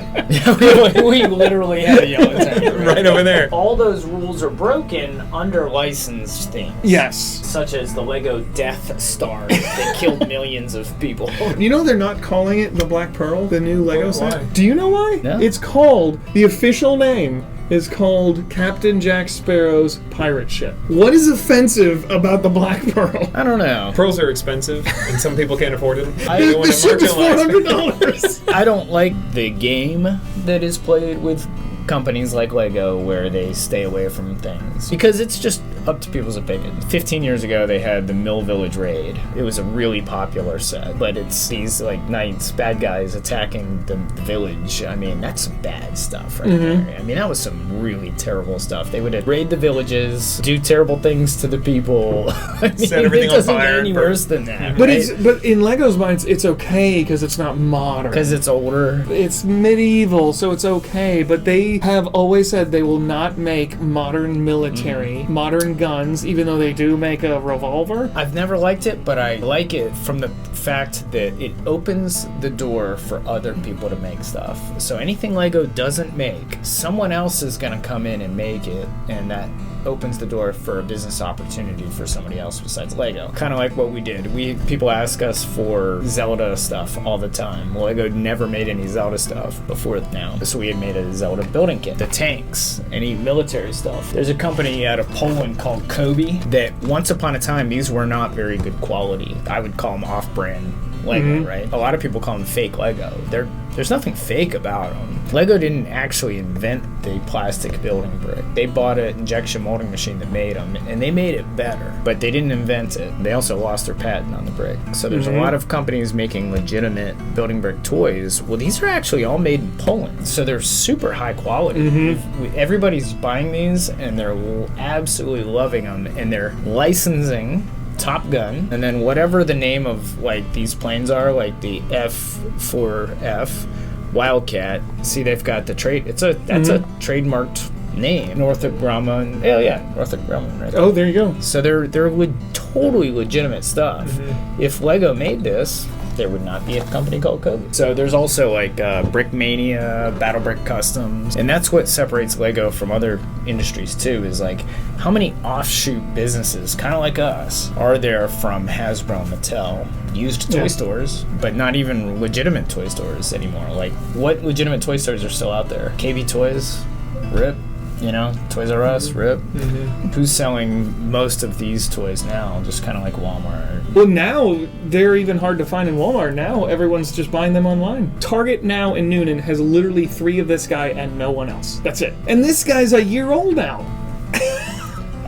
We literally had a yellow tank. Right over there. All those rules are broken under licensed things. Yes. Such as the Lego Death Star that killed millions of people. You know they're not calling it the Black Pearl, the new Lego set? Why? Do you know why? No. It's called, the official name is called Captain Jack Sparrow's pirate ship. What is offensive about the Black Pearl? I don't know. Pearls are expensive, and some people can't afford them. I- They The want to ship is marginalize. $400. I don't like the game that is played with companies like Lego where they stay away from things because it's just up to people's opinion. 15 years ago they had the Mill Village Raid. It was a really popular set, but it's these like knights, bad guys attacking the village. I mean, that's some bad stuff right there. I mean, that was some really terrible stuff. They would raid the villages, do terrible things to the people. I mean, Set everything it on doesn't fire get any and burn. worse than that. But but in Lego's minds, it's okay because it's not modern. because it's older. It's medieval, so it's okay, but they have always said they will not make modern military, modern guns, even though they do make a revolver. I've never liked it, but I like it from the fact that it opens the door for other people to make stuff. So anything Lego doesn't make, someone else is going to come in and make it, and that opens the door for a business opportunity for somebody else besides Lego. Kind of like what we did. People ask us for Zelda stuff all the time. Lego never made any Zelda stuff before now, so we had made a Zelda building kit. The tanks, any military stuff. There's a company out of Poland called Kobe that once upon a time, these were not very good quality. I would call them off-brand Lego, right? A lot of people call them fake Lego. There's nothing fake about them. Lego didn't actually invent the plastic building brick. They bought an injection molding machine that made them, and they made it better, but they didn't invent it. They also lost their patent on the brick. So there's a lot of companies making legitimate building brick toys. Well, these are actually all made in Poland, so they're super high quality. Everybody's buying these, and they're absolutely loving them, and they're licensing Top Gun, and then whatever the name of like these planes are, like the F4F Wildcat. See, they've got the trade. That's a trademarked name. Northrop Grumman. Northrop Grumman. Right there. Oh, there you go. So they're totally legitimate stuff. If Lego made this, there would not be a company called Kobe. So there's also like Brickmania, Battle Brick Customs, and that's what separates Lego from other industries too, is like how many offshoot businesses, kind of like us, are there from Hasbro and Mattel, used toy stores, but not even legitimate toy stores anymore. Like what legitimate toy stores are still out there? KB Toys, RIP. You know, Toys R Us, RIP. Who's selling most of these toys now? Just kind of like Walmart. Well, now they're even hard to find in Walmart. Now everyone's just buying them online. Target now in Noonan has literally 3 of this guy and no one else. That's it. And this guy's a year old now.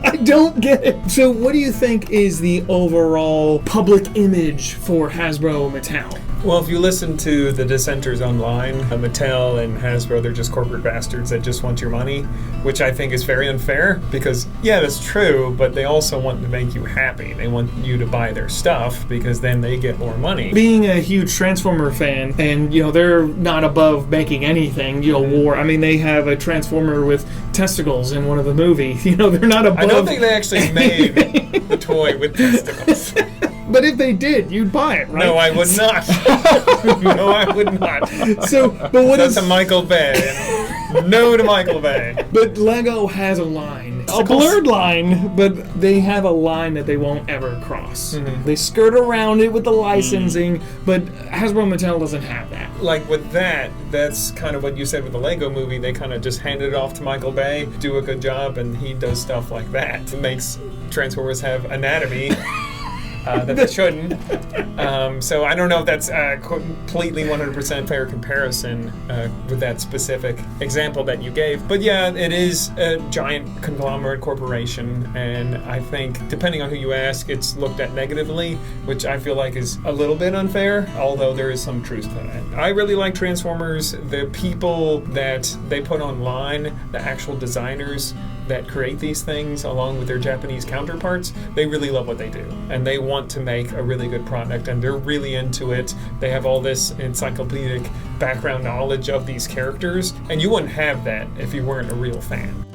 I don't get it. So what do you think is the overall public image for Hasbro Mattel? Well, if you listen to the dissenters online, Mattel and Hasbro, they're just corporate bastards that just want your money, which I think is very unfair because, yeah, that's true, but they also want to make you happy. They want you to buy their stuff because then they get more money. Being a huge Transformer fan, and, you know, they're not above making anything, you know, war. I mean, they have a Transformer with testicles in one of the movies. You know, they're not above... I don't think they actually made the toy with testicles. But if they did, you'd buy it, right? No, I would not. No, I would not. So, but what That's a Michael Bay. No to Michael Bay. But Lego has a line. A blurred line, but they have a line that they won't ever cross. They skirt around it with the licensing, but Hasbro Mattel doesn't have that. Like with that, that's kind of what you said with the Lego movie. They kind of just handed it off to Michael Bay, do a good job, and he does stuff like that. It makes Transformers have anatomy. That they shouldn't. So I don't know if that's a completely 100% fair comparison with that specific example that you gave. But yeah, it is a giant conglomerate corporation, and I think, depending on who you ask, it's looked at negatively, which I feel like is a little bit unfair, although there is some truth to that. I really like Transformers. The people that they put online, the actual designers that create these things along with their Japanese counterparts, they really love what they do and they want to make a really good product and they're really into it. They have all this encyclopedic background knowledge of these characters, and you wouldn't have that if you weren't a real fan.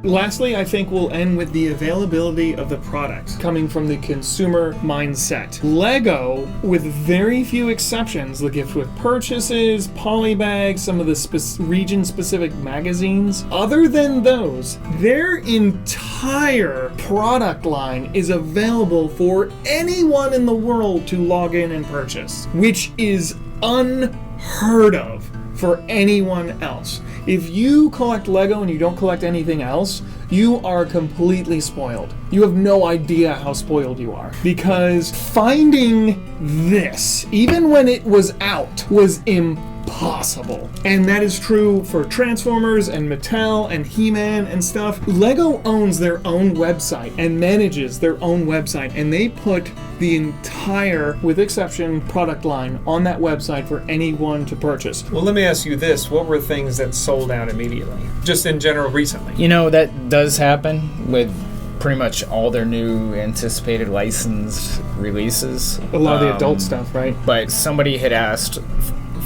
Lastly, I think we'll end with the availability of the product coming from the consumer mindset. Lego, with very few exceptions, the gift with purchases, polybags, some of the region-specific magazines, other than those, their entire product line is available for anyone in the world to log in and purchase, which is unheard of for anyone else. If you collect Lego and you don't collect anything else, you are completely spoiled. You have no idea how spoiled you are. Because finding this, even when it was out, was impossible. And that is true for Transformers and Mattel and He-Man and stuff. Lego owns their own website and manages their own website, and they put the entire, with exception, product line on that website for anyone to purchase. Well, let me ask you this. What were things that sold out immediately? Just in general recently. You know, that does happen with pretty much all their new anticipated licensed releases. A lot of the adult stuff, right? But somebody had asked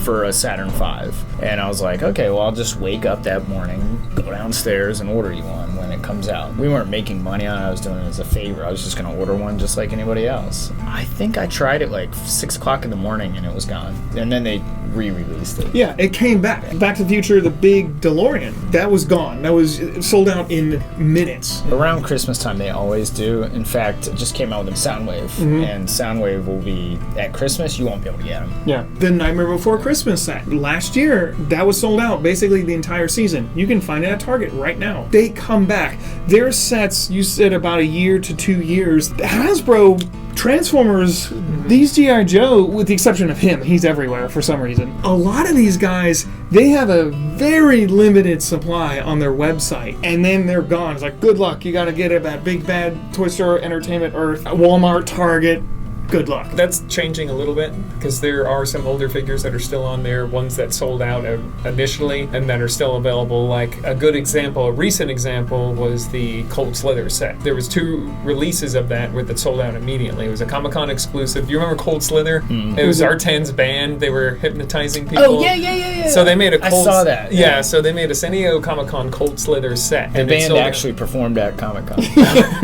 for a Saturn V, and I was like, okay, well, I'll just wake up that morning, go downstairs, and order you one when it comes out. We weren't making money on it. I was doing it as a favor. I was just going to order one just like anybody else. I think I tried it like 6 o'clock in the morning, and it was gone. And then they re-released it. Yeah, it came back. Back to the Future, the big DeLorean, that was gone. That was sold out in minutes. Around Christmas time, they always do. In fact, it just came out with Soundwave, and Soundwave will be, at Christmas, you won't be able to get them. Yeah. The Nightmare Before Christmas set. Last year, that was sold out basically the entire season. You can find it at Target right now. They come back. Their sets, you said about a year to 2 years. Hasbro Transformers, these G.I. Joe, with the exception of him, he's everywhere for some reason. A lot of these guys, they have a very limited supply on their website, and then they're gone. It's like, good luck, you gotta get it at Big Bad Toy Store, Entertainment Earth, Walmart, Target. Good luck. That's changing a little bit because there are some older figures that are still on there, ones that sold out initially and that are still available. Like a good example, a recent example was the Cold Slither set. There was 2 releases of that that sold out immediately. It was a Comic-Con exclusive. Do you remember Cold Slither? It was Artan's band. They were hypnotizing people. Oh, yeah. So they made a Cold... I saw that. Yeah, so they made a San Diego Comic-Con Cold Slither set. The band actually performed at Comic-Con.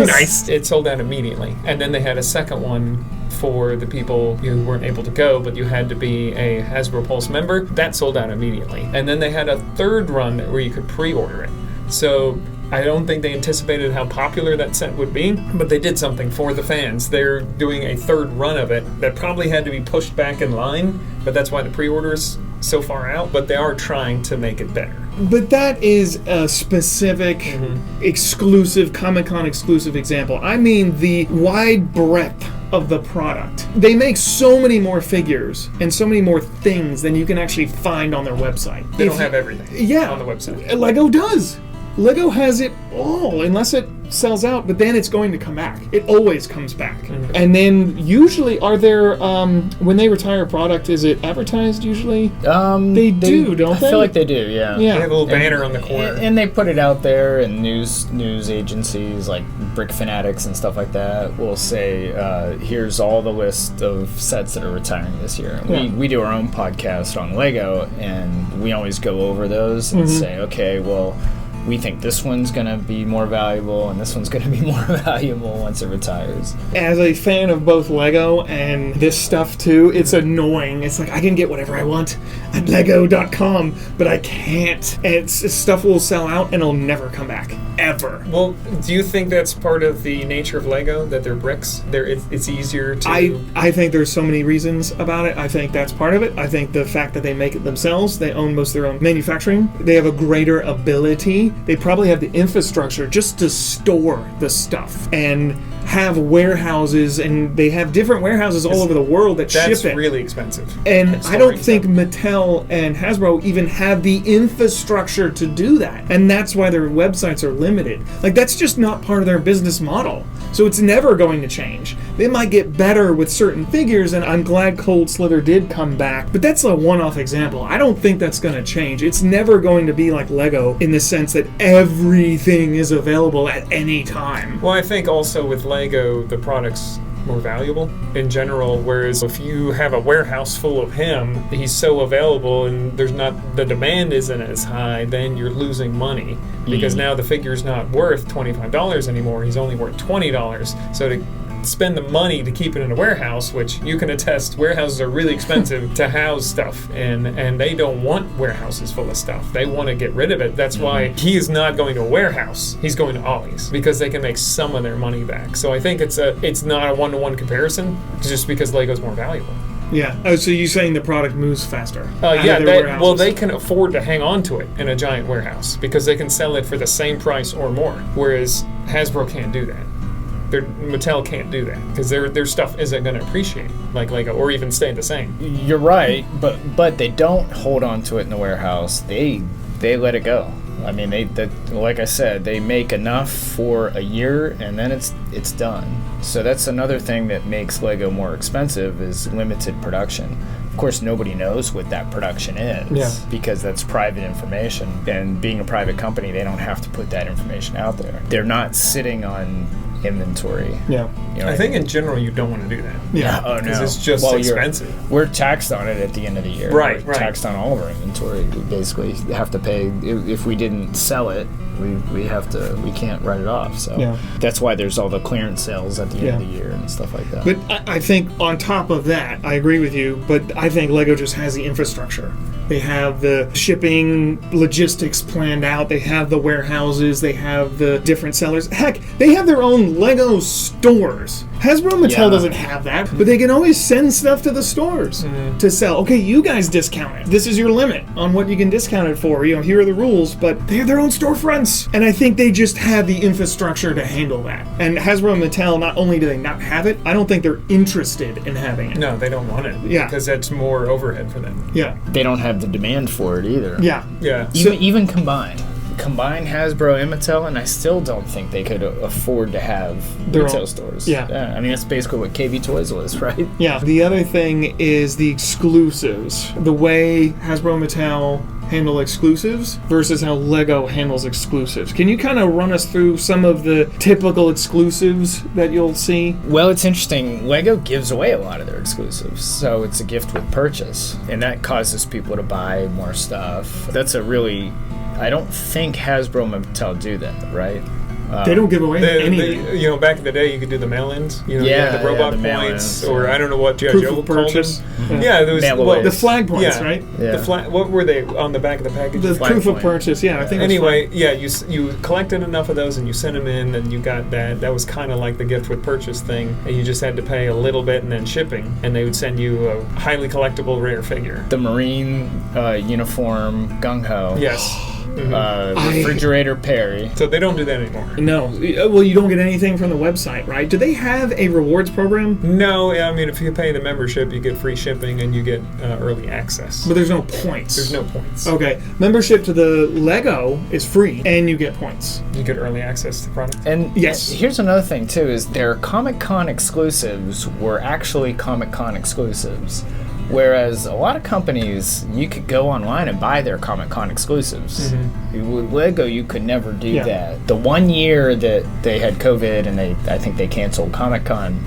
Nice. It sold out immediately. And then they had a second one for the people who weren't able to go, but you had to be a Hasbro Pulse member. That sold out immediately. And then they had a third run where you could pre-order it. So I don't think they anticipated how popular that set would be, but they did something for the fans. They're doing a third run of it that probably had to be pushed back in line, but that's why the pre-orders so far out, but they are trying to make it better. But that is a specific, exclusive, Comic-Con exclusive example. I mean the wide breadth of the product. They make so many more figures and so many more things than you can actually find on their website. They don't have everything on the website. Lego does. Lego has it all, unless it sells out, but then it's going to come back. It always comes back. And then usually, are there, when they retire a product, is it advertised usually? They do, don't they? I feel like they do, yeah. They have a little banner on the corner. And they put it out there, and news agencies like Brick Fanatics and stuff like that will say, here's all the list of sets that are retiring this year. We do our own podcast on Lego, and we always go over those and say, okay, well, we think this one's going to be more valuable and this one's going to be more valuable once it retires. As a fan of both Lego and this stuff too, it's annoying. It's like I can get whatever I want at Lego.com, but I can't. And stuff will sell out and it'll never come back. Ever. Well, do you think that's part of the nature of Lego, that they're bricks? It's easier to... I think there's so many reasons about it. I think that's part of it. I think the fact that they make it themselves, they own most of their own manufacturing, they have a greater ability. They probably have the infrastructure just to store the stuff and have warehouses, and they have different warehouses all over the world that ship it. That's really expensive. And I don't think Mattel and Hasbro even have the infrastructure to do that. And that's why their websites are limited. Like, that's just not part of their business model. So it's never going to change. They might get better with certain figures, and I'm glad Cold Slither did come back, but that's a one-off example. I don't think that's going to change. It's never going to be like Lego in the sense that everything is available at any time. Well, I think also with Lego, the product's more valuable in general, whereas if you have a warehouse full of him, he's so available and the demand isn't as high, then you're losing money because now the figure's not worth $25 anymore, he's only worth $20. So to spend the money to keep it in a warehouse, which you can attest, warehouses are really expensive to house stuff, and they don't want warehouses full of stuff. They want to get rid of it. That's why he is not going to a warehouse. He's going to Ollie's because they can make some of their money back. So I think it's not a one-to-one comparison just because Lego's more valuable. Yeah. Oh, so you're saying the product moves faster? Well, they can afford to hang on to it in a giant warehouse because they can sell it for the same price or more, whereas Hasbro can't do that. Mattel can't do that because their stuff isn't going to appreciate like Lego or even stay the same. You're right, but they don't hold on to it in the warehouse. They let it go. I mean, like I said, they make enough for a year and then it's done. So that's another thing that makes Lego more expensive is limited production. Of course, nobody knows what that production is because that's private information. And being a private company, they don't have to put that information out there. They're not sitting on inventory. Yeah. You know, I think in general you don't want to do that. Yeah. Oh no. Because it's just expensive. We're taxed on it at the end of the year. Right. We're taxed on all of our inventory. We basically have to pay if we didn't sell it. We can't write it off. So that's why there's all the clearance sales at the end of the year and stuff like that. But I think on top of that, I agree with you, but I think Lego just has the infrastructure. They have the shipping logistics planned out. They have the warehouses. They have the different sellers. Heck, they have their own Lego stores. Hasbro Mattel doesn't have that, but they can always send stuff to the stores to sell. Okay, you guys discount it. This is your limit on what you can discount it for. You know, here are the rules, but they have their own storefronts. And I think they just have the infrastructure to handle that. And Hasbro and Mattel, not only do they not have it, I don't think they're interested in having it. No, they don't want it. Yeah. Because that's more overhead for them. Yeah. They don't have the demand for it either. Yeah. Yeah. Even combined Hasbro and Mattel, and I still don't think they could afford to have retail stores. Yeah. I mean, that's basically what KV Toys was, right? Yeah. The other thing is the exclusives. The way Hasbro and Mattel handle exclusives versus how Lego handles exclusives. Can you kind of run us through some of the typical exclusives that you'll see? Well, it's interesting. Lego gives away a lot of their exclusives, so it's a gift with purchase, and that causes people to buy more stuff. That's a really... I don't think Hasbro and Mattel do that, right? They don't give away any. You know, back in the day, you could do the mail-ins. You know, you Yeah, had the robot the points, mail-ins, or yeah. I don't know what G.I. Proof Joe of called purchase. them. Yeah, there was Mail-away. The flag points, yeah, right? Yeah. The flag. What were they on the back of the package? The Flag proof of point. purchase, yeah. I think. Anyway, yeah, you collected enough of those and you sent them in, and you got that. That was kind of like the gift with purchase thing, and you just had to pay a little bit and then shipping, and they would send you a highly collectible rare figure. The Marine uniform gung ho. Yes. Refrigerator Perry. So they don't do that anymore. No. Well, you don't get anything from the website, right? Do they have a rewards program? No, I mean, if you pay the membership, you get free shipping and you get early access. But there's no points. There's no points. Okay. Membership to the Lego is free, and you get points. You get early access to products. And Yes. here's another thing too: is their Comic-Con exclusives were actually Comic-Con exclusives. Whereas a lot of companies, you could go online and buy their Comic-Con exclusives. With Lego, you could never do that. The 1 year that they had COVID and I think they canceled Comic-Con,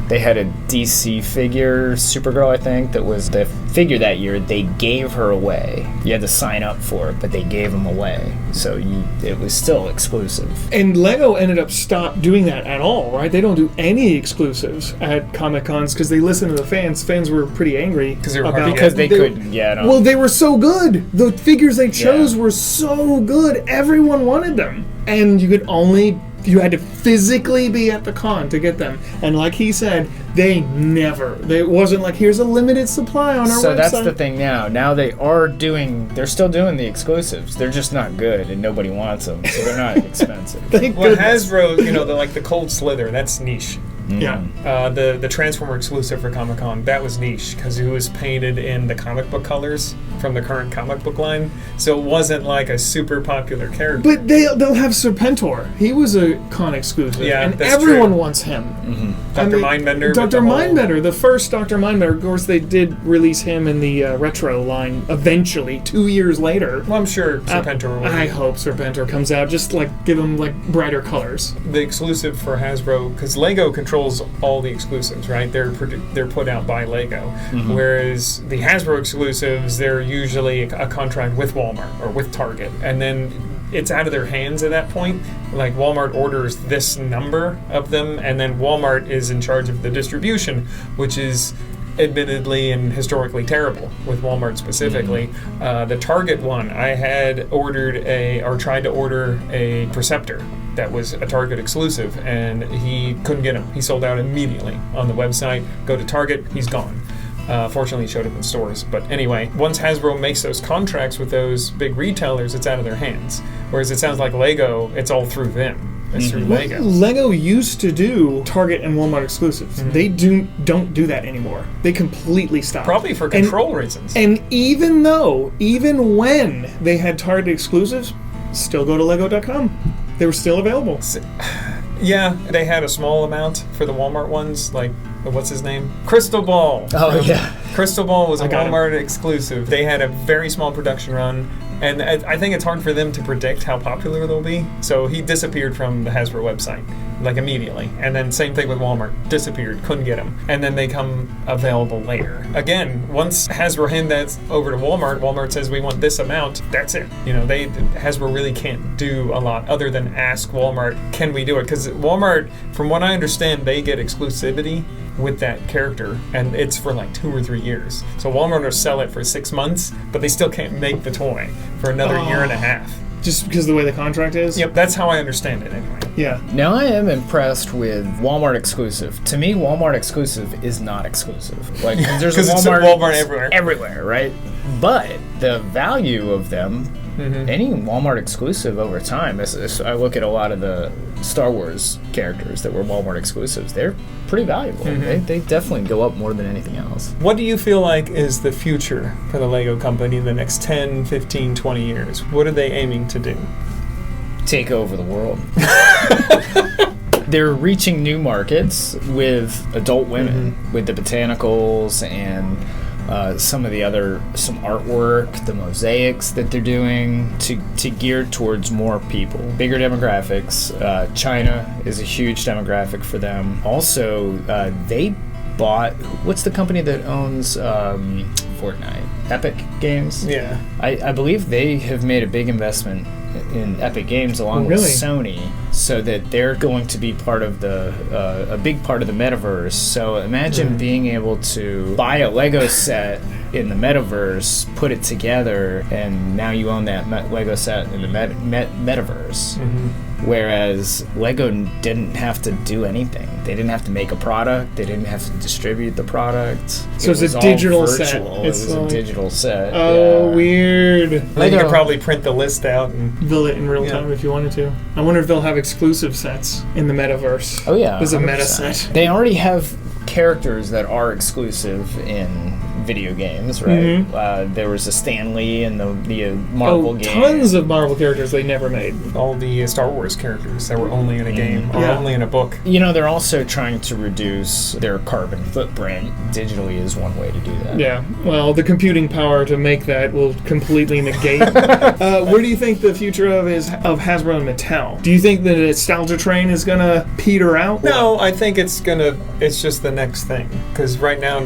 they had a DC figure, Supergirl, I think, that was the figure that year. They gave her away. You had to sign up for it, but they gave them away. So it was still exclusive. And Lego ended up stopped doing that at all, right? They don't do any exclusives at Comic-Cons because they listen to the fans. Fans were pretty angry Because they were hard to about get. Because they couldn't get them. Well, they were so good. The figures they chose were so good. Everyone wanted them. And you had to physically be at the con to get them. And like he said, it wasn't like, here's a limited supply on our website. So that's the thing now. Now they're still doing the exclusives. They're just not good and nobody wants them. So they're not expensive. Thank Well, goodness. Hasbro, the Cold Slither, that's niche. Yeah. The Transformer exclusive for Comic Con, that was niche because it was painted in the comic book colors from the current comic book line, so it wasn't like a super popular character. But they'll have Serpentor. He was a con exclusive, Yeah, and that's everyone true. wants him. Dr. Mindbender. with Dr. the whole- Mindbender, the first Dr. Mindbender. Of course, they did release him in the retro line eventually, 2 years later. Well, I'm sure Serpentor will. I hope Serpentor comes out. Just give him brighter colors. The exclusive for Hasbro, because Lego controls all the exclusives, right? They're put out by Lego, whereas the Hasbro exclusives, they're usually a contract with Walmart or with Target, and then it's out of their hands at that point. Like Walmart orders this number of them, and then Walmart is in charge of the distribution, which is admittedly and historically terrible with Walmart specifically. The Target one, I had tried to order a Perceptor that was a Target exclusive, and he couldn't get him. He sold out immediately on the website. Go to Target, he's gone. Fortunately, he showed up in stores. But anyway, once Hasbro makes those contracts with those big retailers, it's out of their hands. Whereas it sounds like Lego, it's all through them. It's through Lego. Lego used to do Target and Walmart exclusives. They don't do that anymore. They completely stopped. Probably for control reasons. And even when they had Target exclusives, still go to Lego.com. They were still available. Yeah, they had a small amount for the Walmart ones, like, what's his name? Crystal Ball. Oh, yeah. Crystal Ball was a got him. Walmart exclusive. They had a very small production run, and I think it's hard for them to predict how popular they'll be. So he disappeared from the Hasbro website, immediately. And then same thing with Walmart. Disappeared, couldn't get them. And then they come available later. Again, once Hasbro hand that over to Walmart, Walmart says we want this amount, that's it. Hasbro really can't do a lot other than ask Walmart, can we do it? Because Walmart, from what I understand, they get exclusivity with that character, and it's for 2 or 3 years. So Walmart will sell it for 6 months, but they still can't make the toy for another year and a half. Just because of the way the contract is? Yep, that's how I understand it anyway. Yeah. Now I am impressed with Walmart exclusive. To me, Walmart exclusive is not exclusive. 'Cause there's a 'Cause it's Walmart everywhere. everywhere, right? But the value of them, any Walmart exclusive over time, as I look at a lot of the Star Wars characters that were Walmart exclusives, they're pretty valuable. They definitely go up more than anything else. What do you feel like is the future for the Lego company in the next 10, 15, 20 years? What are they aiming to do? Take over the world. They're reaching new markets with adult women, with the botanicals and some artwork, the mosaics that they're doing to gear towards more people, bigger demographics. China is a huge demographic for them. Also, they bought, what's the company that owns Fortnite? Epic Games? Yeah. I believe they have made a big investment in Epic Games along with Sony, so that they're going to be part of a big part of the metaverse. So imagine being able to buy a Lego set in the metaverse, put it together, and now you own that Lego set in the metaverse. Whereas Lego didn't have to do anything. They didn't have to make a product. They didn't have to distribute the product. So it's a digital set. It was a digital set. Oh, weird. Then you could probably print the list out and build it in real time if you wanted to. I wonder if they'll have exclusive sets in the metaverse. Oh, yeah. There's a meta set. They already have characters that are exclusive in video games, right? There was a Stan Lee and the Marvel game. Tons of Marvel characters they never made. all the Star Wars characters that were only in a game or only in a book. You know, they're also trying to reduce their carbon footprint. Digitally is one way to do that. Yeah, well, the computing power to make that will completely negate. Where do you think the future of Hasbro and Mattel? Do you think the nostalgia train is going to peter out? No, I think it's just the next thing. Because right now,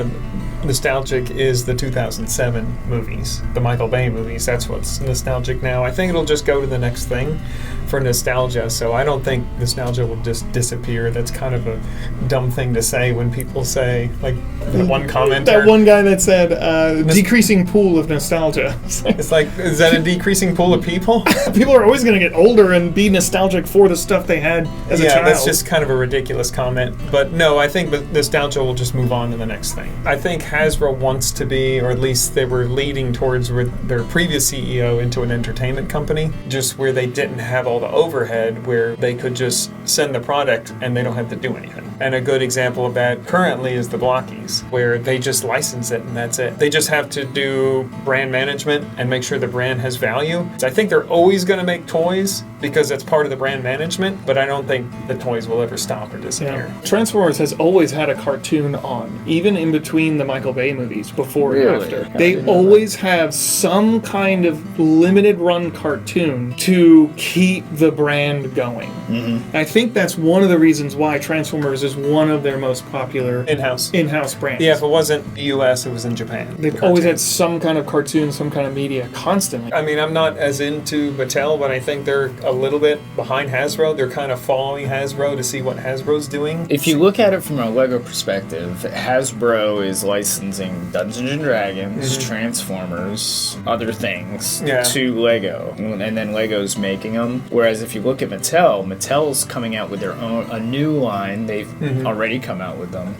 nostalgic is the 2007 movies, the Michael Bay movies. That's what's nostalgic now. I think it'll just go to the next thing for nostalgia. So I don't think nostalgia will just disappear. That's kind of a dumb thing to say when people say, like, that one commenter. That one guy that said, decreasing pool of nostalgia. It's like, is that a decreasing pool of people? People are always going to get older and be nostalgic for the stuff they had as a child. Yeah, that's just kind of a ridiculous comment. But no, I think nostalgia will just move on to the next thing. I think Hasbro wants to be, or at least they were leading towards with their previous CEO into an entertainment company, just where they didn't have all the overhead, where they could just send the product and they don't have to do anything. And a good example of that currently is the Blockies, where they just license it and that's it. They just have to do brand management and make sure the brand has value. So I think they're always going to make toys because that's part of the brand management, but I don't think the toys will ever stop or disappear. Yeah. Transformers has always had a cartoon on, even in between the Michael Bay movies, before and after. They always have some kind of limited run cartoon to keep the brand going. I think that's one of the reasons why Transformers is one of their most popular in-house brands. Yeah, if it wasn't the US, it was in Japan. They've always had some kind of cartoon, some kind of media constantly. I mean, I'm not as into Mattel, but I think they're a little bit behind Hasbro. They're kind of following Hasbro to see what Hasbro's doing. If you look at it from a Lego perspective, Hasbro is licensing Dungeons and Dragons, Transformers, other things to Lego, and then Lego's making them. Whereas if you look at Mattel's coming out with a new line. They've already come out with them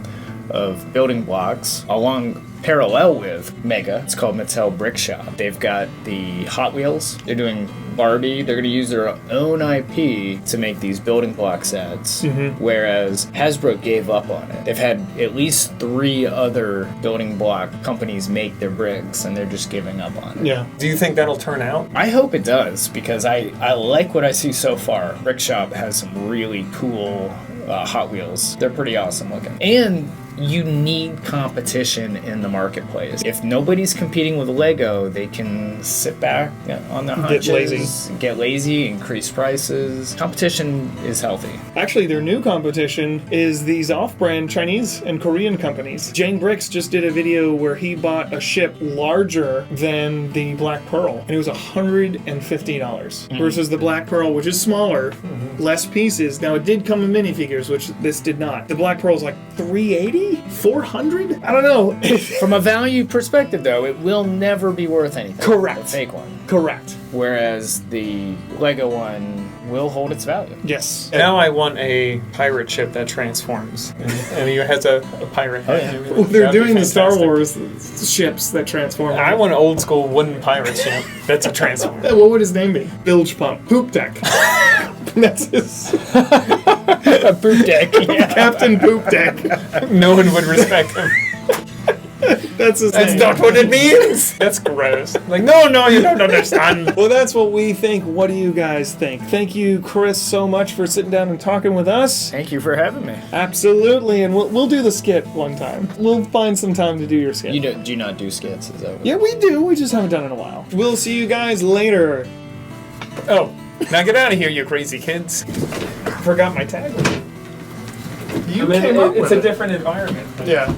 of building blocks along parallel with Mega. It's called Mattel Brick Shop. They've got the Hot Wheels. They're doing Barbie. They're going to use their own IP to make these building block sets, whereas Hasbro gave up on it. They've had at least 3 other building block companies make their bricks, and they're just giving up on it. Yeah. Do you think that'll turn out? I hope it does, because I like what I see so far. Brick Shop has some really cool Hot Wheels. They're pretty awesome looking. And you need competition in the marketplace. If nobody's competing with Lego, they can sit back on their haunches, get lazy, increase prices. Competition is healthy. Actually, their new competition is these off-brand Chinese and Korean companies. Jane Bricks just did a video where he bought a ship larger than the Black Pearl, and it was $150 versus the Black Pearl, which is smaller, less pieces. Now, it did come in minifigures, which this did not. The Black Pearl is like $380? $400? I don't know. From a value perspective, though, it will never be worth anything. Correct. The fake one. Correct. Whereas the Lego one will hold its value. Yes. Now I want a pirate ship that transforms. And it has a pirate head. Well, they're doing the Star Wars ships that transform. I want an old school wooden pirate ship that's a transformer. What would his name be? Bilge Pump. Poop Deck. That's his... A poop deck. Yeah. Captain Poop Deck. No one would respect him. That's his That's name. not what it means. That's gross. Like, no, you don't understand. Well, that's what we think. What do you guys think? Thank you, Chris, so much for sitting down and talking with us. Thank you for having me. Absolutely, and we'll do the skit one time. We'll find some time to do your skit. You do not do skits, is that what? Yeah, we do. We just haven't done it in a while. We'll see you guys later. Oh, now get out of here, you crazy kids. Forgot my tag. You came up with it's a different environment. Yeah.